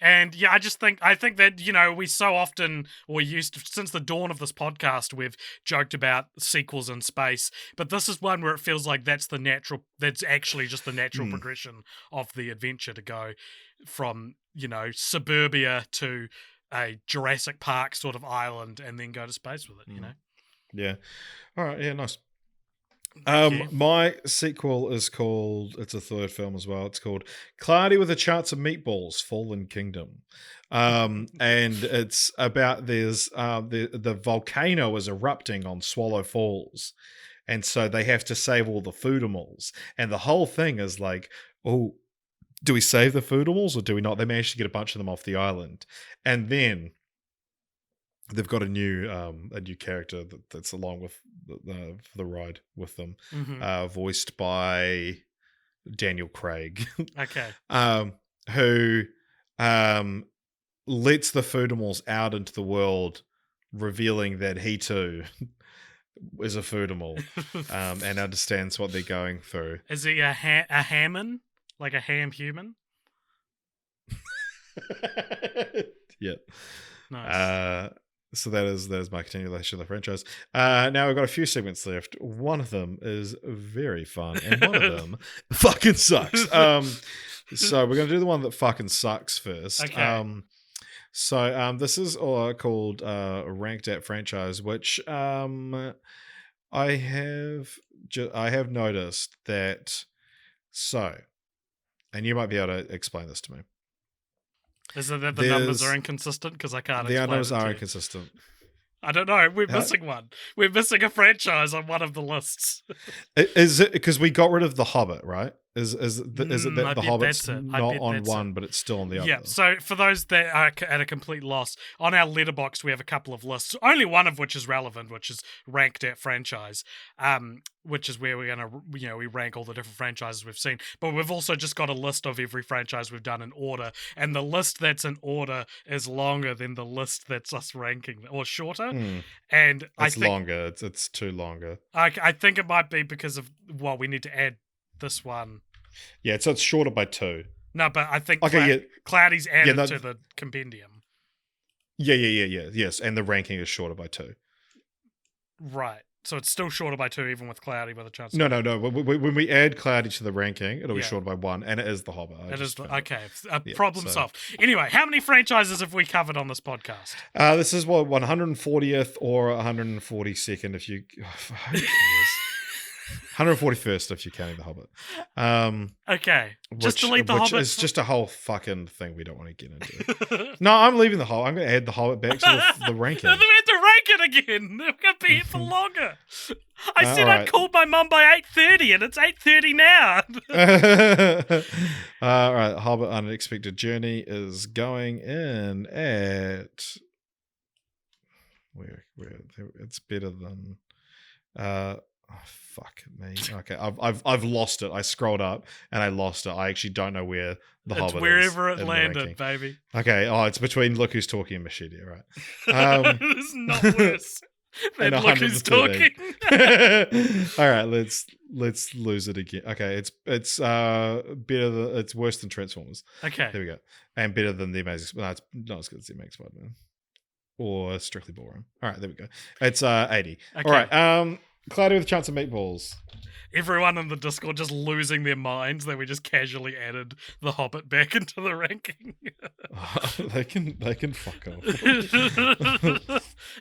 And yeah, I think that, we so often, or used to, since the dawn of this podcast, we've joked about sequels in space, but this is one where it feels like that's actually just the natural progression of the adventure, to go from, suburbia to a Jurassic Park sort of island and then go to space with it, Yeah. All right. Yeah, nice. My sequel is called, it's a third film as well, it's called Cloudy with a Chance of Meatballs, Fallen Kingdom. And it's about the volcano is erupting on Swallow Falls, and so they have to save all the food animals, and the whole thing is do we save the Foodles or do we not? They managed to get a bunch of them off the island, and then they've got a new character that's along with the ride with them, voiced by Daniel Craig. Okay. Who lets the Foodimals out into the world, revealing that he too is a Foodimal, and understands what they're going through. Is he a Hammon? Like a ham human? Yeah. Nice. So that is my continuation of the franchise. Now we've got a few segments left. One of them is very fun, and one of them fucking sucks. So we're gonna do the one that fucking sucks first. Okay. So this is called Ranked at Franchise, which I have noticed that. So, and you might be able to explain this to me. Is it that the numbers are inconsistent? Because I can't explain it. The numbers are inconsistent. I don't know. We're missing one. We're missing a franchise on one of the lists. Is it because we got rid of The Hobbit, right? Is it that The Hobbit's not on one, but it's still on the other? Yeah, so for those that are at a complete loss, on our Letterboxd we have a couple of lists, only one of which is relevant, which is Ranked at Franchise, which is where we're going to, we rank all the different franchises we've seen. But we've also just got a list of every franchise we've done in order, and the list that's in order is longer than the list that's us ranking, or shorter. And I think longer. It's too longer. I think it might be because of, we need to add this one. Yeah, so it's shorter by 2. No, but I think okay, Cloudy's added to the compendium. Yeah. Yes, and the ranking is shorter by 2. Right. So it's still shorter by 2, even with Cloudy with a chance. No. When we add Cloudy to the ranking, it'll be shorter by 1, and it is The Hobbit. Okay. Problem solved. Anyway, how many franchises have we covered on this podcast? This is 140th or 142nd if you... 141st if you're counting The Hobbit. Okay. Just delete The Hobbit. Which is just a whole fucking thing we don't want to get into. No, I'm leaving The Hobbit. I'm going to add The Hobbit back to the ranking. We have to rank it again. We're going to be here for longer. I said I'd called my mum by 8:30 and it's 8:30 now. All right. Hobbit Unexpected Journey is going in at... Where it's better than... Oh, fuck me. Okay, I've lost it. I scrolled up and I lost it. I actually don't know where the Hobbit is. It's wherever it landed, baby. Okay, it's between Look Who's Talking and Machete, right? It's not worse than Look Who's Talking. All right, let's lose it again. Okay, it's better than, it's worse than Transformers. Okay, there we go, and better than the Amazing. No, it's not as good as the Amazing Spider-Man or Strictly Ballroom. All right, there we go. It's 80. Okay. All right, Cloudy with a Chance of Meatballs. Everyone in the Discord just losing their minds that we just casually added The Hobbit back into the ranking. They can fuck off.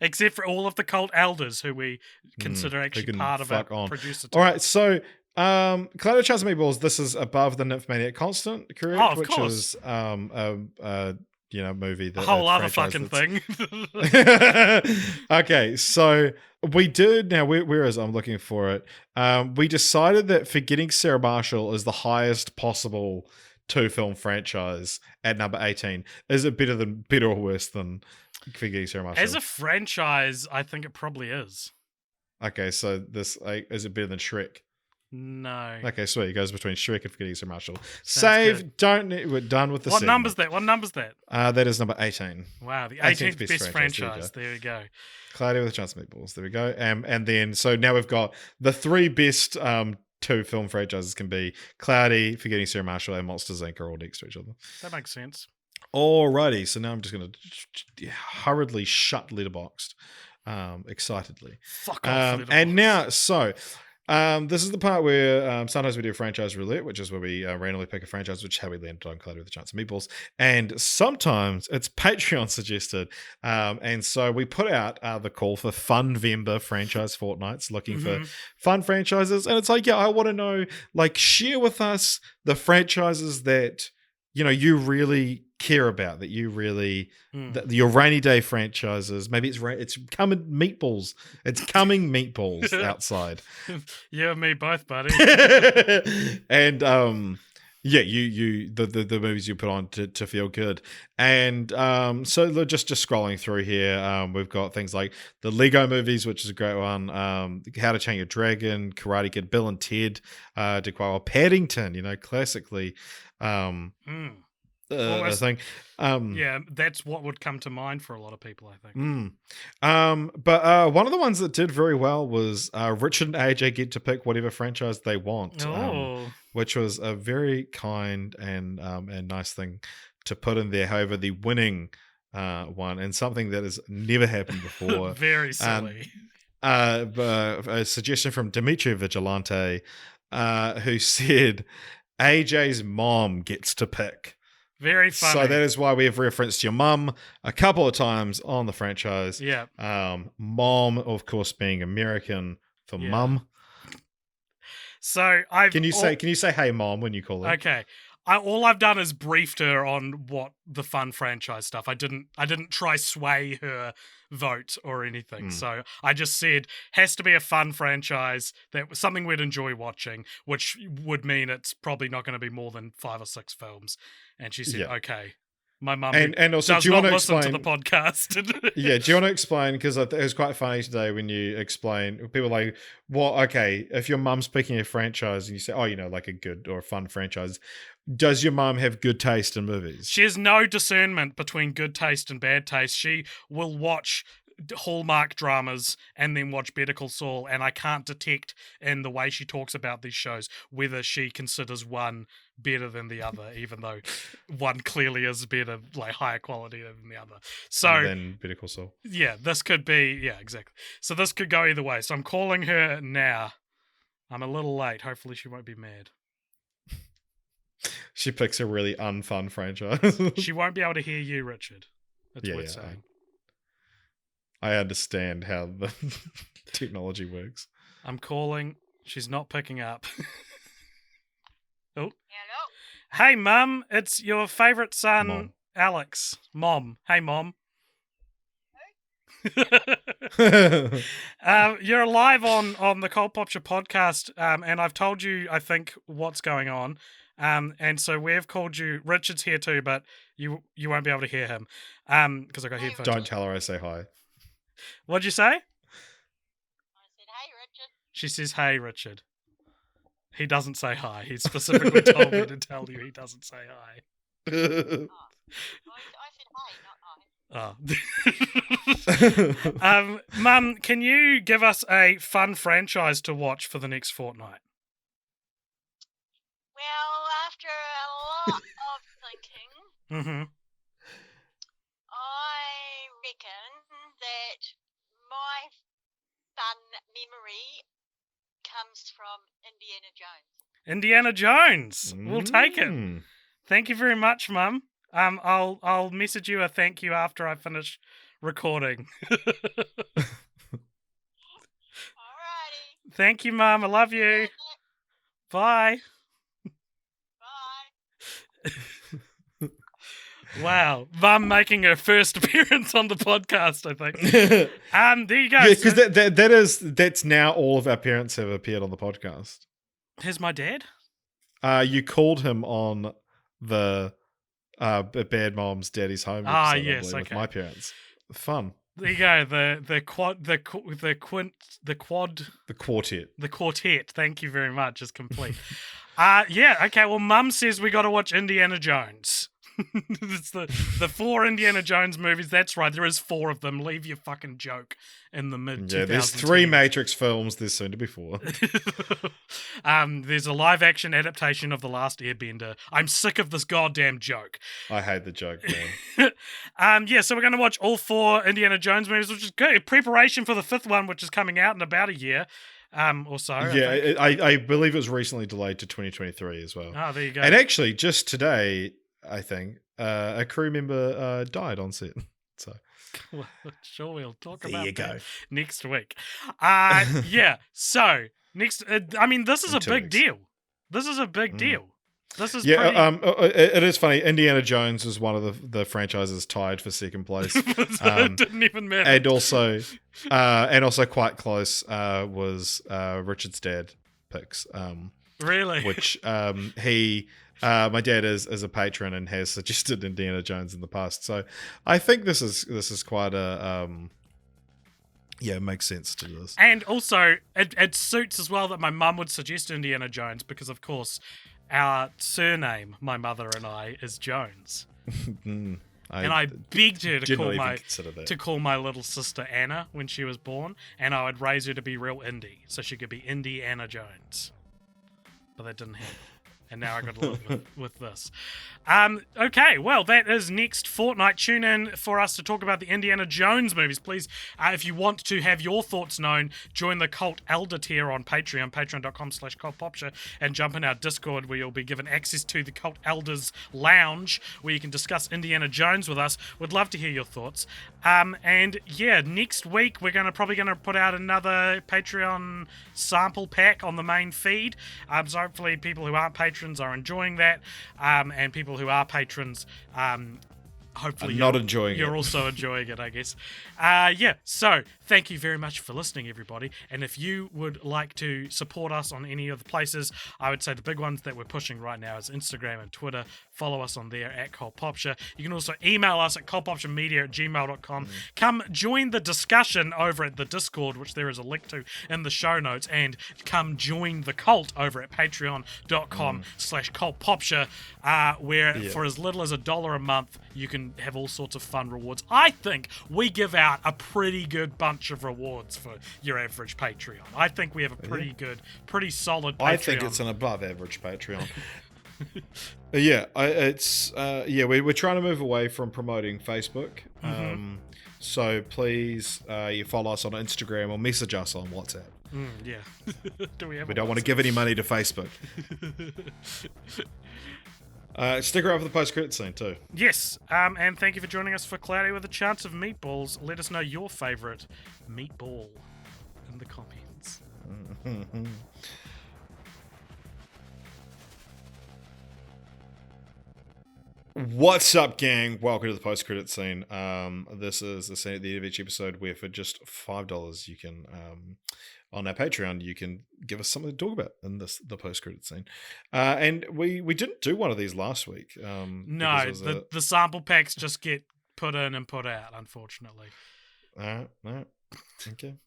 Except for all of the cult elders who we consider actually part of our producer team. All right, so Cloudy with a Chance of Meatballs, this is above the Nymphomaniac Constant, correct? Oh, of Which course. is movie. A whole other fucking thing. Okay, so we did, now where is I'm looking for it. We decided that Forgetting Sarah Marshall is the highest possible 2-film franchise at number 18. Is it better or worse than Forgetting Sarah Marshall? As a franchise, I think it probably is. Okay, so this is it better than Shrek? No. Okay, sweet. It goes between Shrek and Forgetting Sarah Marshall. Sounds Good. We're done with the What number's that? That is number 18. Wow, the 18th best franchise. There we go. Cloudy with a Chance of Meatballs. There we go. And then, so now we've got the 3 best 2-film franchises can be Cloudy, Forgetting Sarah Marshall, and Monsters, Inc. are all next to each other. That makes sense. Alrighty, so now I'm just going to hurriedly shut Letterboxd excitedly. Fuck off, Letterboxd. And now, this is the part where sometimes we do franchise roulette, which is where we randomly pick a franchise, which is how we landed on Cloudy with a Chance of Meatballs. And sometimes it's Patreon suggested. And so we put out the call for Funvember franchise fortnights, looking for fun franchises. And it's like, I want to know, share with us the franchises that, you really care about, that you really your rainy day franchises. Maybe it's coming meatballs. It's coming meatballs outside. You and me both, buddy. And Yeah, the movies you put on to feel good. And so just scrolling through here, we've got things like the Lego movies, which is a great one, How to Train Your Dragon, Karate Kid, Bill and Ted did quite well. Paddington, classically a thing. Yeah, that's what would come to mind for a lot of people, I think. But one of the ones that did very well was Richard and AJ get to pick whatever franchise they want, which was a very kind and nice thing to put in there. However, the winning one, and something that has never happened before. Very silly. A suggestion from Dimitri Vigilante, who said AJ's mom gets to pick. Very funny. So that is why we have referenced your mum a couple of times on the franchise. Yeah. Mom, of course, being American for mum. So can you say hey mom when you call her? Okay. All I've done is briefed her on what the fun franchise stuff. I didn't try sway her vote or anything. So I just said has to be a fun franchise that was something we'd enjoy watching, which would mean it's probably not going to be more than 5 or 6 films. And she said, "Okay." My mum and also, does do you not want to listen explain to the podcast. Yeah, do you want to explain? Because it was quite funny today when you explain. People are like, well, okay, if your mum's picking a franchise and you say, oh, like a good or a fun franchise, does your mum have good taste in movies? She has no discernment between good taste and bad taste. She will watch Hallmark dramas and then watch Better Call Saul, and I can't detect in the way she talks about these shows whether she considers one better than the other, even though one clearly is better, like higher quality than the other. So then Better Call Saul. Yeah, this could be exactly. So this could go either way. So I'm calling her now. I'm a little late. Hopefully she won't be mad. She picks a really unfun franchise. She won't be able to hear you, Richard. That's what it's saying. I understand how the technology works. I'm calling. She's not picking up. Oh. Hello? Hey, Mum. It's your favourite son, Mom. Alex. Mom. Hey, Mom. You're live on the Cold Popture podcast, and I've told you, I think, what's going on. And so we've called you. Richard's here too, but you won't be able to hear him because I got headphones. Don't tell her I say hi. What'd you say? I said, hey, Richard. She says, hey, Richard. He doesn't say hi. He specifically told me to tell you he doesn't say hi. I said, hey, not hi. Mum, can you give us a fun franchise to watch for the next fortnight? Well, after a lot of thinking, I reckon that my fun memory comes from Indiana Jones. Indiana Jones. We'll take it. Thank you very much, Mum. I'll message you a thank you after I finish recording. Alrighty. Thank you, Mum. I love you. Bye. Bye. Wow, Mum making her first appearance on the podcast, I think. There you go. Yeah, because that's now all of our parents have appeared on the podcast. Here's my dad. You called him on the Bad Moms Daddy's Home episode, yes, with my parents. Fun. There you go. The quartet. Thank you very much. Is complete. Okay. Well, Mum says we got to watch Indiana Jones. It's the 4 Indiana Jones movies. That's right. There is 4 of them. Leave your fucking joke in the mid. Yeah, there's 3 Matrix films. There's soon to be 4. There's a live action adaptation of The Last Airbender. I'm sick of this goddamn joke. I hate the joke, man. So we're going to watch all 4 Indiana Jones movies, which is good. Preparation for the 5th one, which is coming out in about a year. Or so. Yeah, I believe it was recently delayed to 2023 as well. Oh, there you go. And actually, just today, I think, a crew member died on set. So, well, sure, we'll talk there about you that go. next week. So next, this is a big deal. This is a big deal. This is it is funny. Indiana Jones is one of the franchises tied for second place. It didn't even matter. And also quite close was Richard's dad picks. Really? which my dad is a patron and has suggested Indiana Jones in the past. So I think this is quite a it makes sense to this. And also, it suits as well that my mum would suggest Indiana Jones because, of course, our surname, my mother and I, is Jones. And I begged her to call my little sister Anna when she was born, and I would raise her to be real indie, so she could be Indiana Jones. But that didn't happen. And now I got to live with this. Okay, well, that is next fortnight. Tune in for us to talk about the Indiana Jones movies. Please, if you want to have your thoughts known, join the Cult Elder tier on Patreon, patreon.com/cultpopture, and jump in our Discord where you'll be given access to the Cult Elders Lounge, where you can discuss Indiana Jones with us. Would love to hear your thoughts. And yeah, next week we're probably gonna put out another Patreon sample pack on the main feed. So hopefully people who aren't patrons are enjoying that, and people who are patrons, hopefully you're also enjoying it, I guess. So thank you very much for listening, everybody. And if you would like to support us on any of the places, I would say the big ones that we're pushing right now is Instagram and Twitter. Follow us on there at cultpopture. You can also email us at cultpopturemedia@gmail.com. Come join the discussion over at the Discord, which there is a link to in the show notes, and come join the cult over at patreon.com/cultpopture, where for as little as $1 a month, you can have all sorts of fun rewards. I think we give out a pretty good bunch of rewards for your average Patreon. I think we have a pretty solid Patreon. I think it's an above average Patreon. We're trying to move away from promoting Facebook. So please, you follow us on Instagram or message us on WhatsApp. We don't want to give any money to Facebook. Stick around for the post-credit scene too. Yes, and thank you for joining us for Cloudy with a Chance of Meatballs. Let us know your favourite meatball in the comments. What's up, gang? Welcome to the post-credit scene. This is the scene at the end of each episode where for just $5 you can, on our Patreon, you can give us something to talk about in the post-credit scene. And we didn't do one of these last week. No, the sample packs just get put in and put out, unfortunately. No. Okay.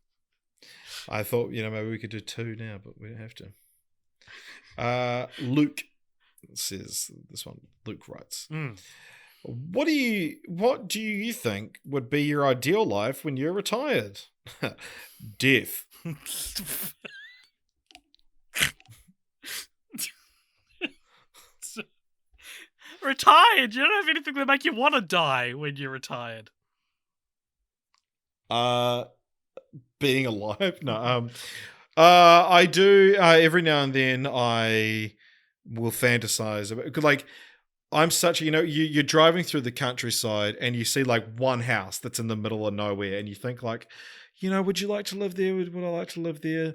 I thought, maybe we could do 2 now, but we don't have to. Luke says this one. Luke writes, What do you think would be your ideal life when you're retired? Death. Retired? You don't have anything that make you want to die when you're retired. Being alive? No. I do. Every now and then I will fantasize about, like, I'm such, you're driving through the countryside and you see like one house that's in the middle of nowhere and you think like, would you like to live there? Would I like to live there?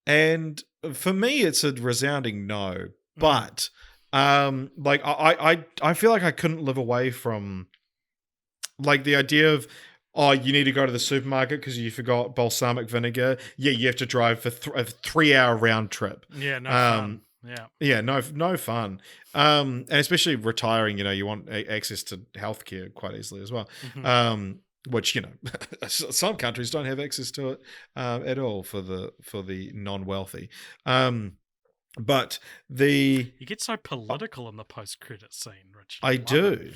And for me, it's a resounding no. But like I feel like I couldn't live away from like the idea of, you need to go to the supermarket because you forgot balsamic vinegar. Yeah, you have to drive for a 3-hour round trip. Yeah, no fun. Yeah, no fun. And especially retiring, you want access to healthcare quite easily as well. Which, some countries don't have access to it at all for the non-wealthy. But you get so political in the post-credit scene, Rich. I do.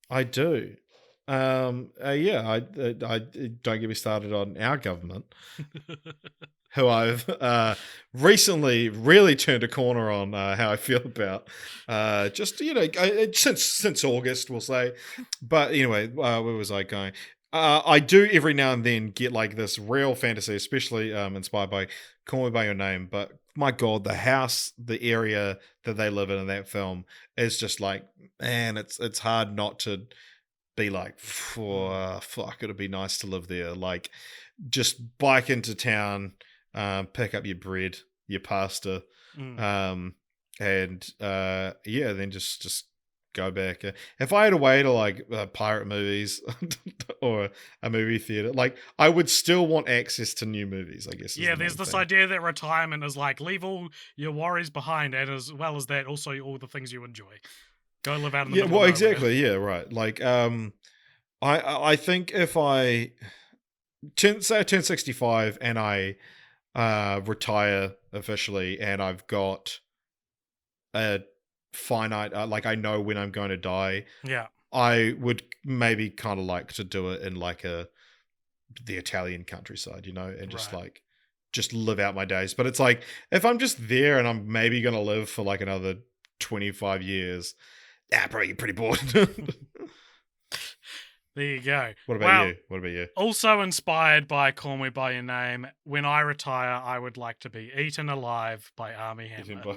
I don't get me started on our government, who I've recently really turned a corner on how I feel about. Since August, we'll say. But anyway, where was I going? I do every now and then get like this real fantasy, especially inspired by Call Me by Your Name. But my God, the house, the area that they live in that film is just like, man, it's hard not to be like, fuck, it'd be nice to live there. Like, just bike into town, pick up your bread, your pasta, and then just go back. If I had a way to like pirate movies or a movie theater, like I would still want access to new movies, I guess. Yeah, there's this idea that retirement is like leave all your worries behind, and as well as that, also all the things you enjoy. Go live out in the middle of nowhere. Exactly. Yeah, right. Like, I think if I turn 65 and I retire officially, and I've got a finite, like I know when I'm going to die. Yeah, I would maybe kind of like to do it in like the Italian countryside, and just live out my days. But it's like if I'm just there and I'm maybe going to live for like another 25 years, probably get pretty bored. There you go. What about you? Also inspired by Call Me By Your Name, when I retire, I would like to be eaten alive by Armie Hammer.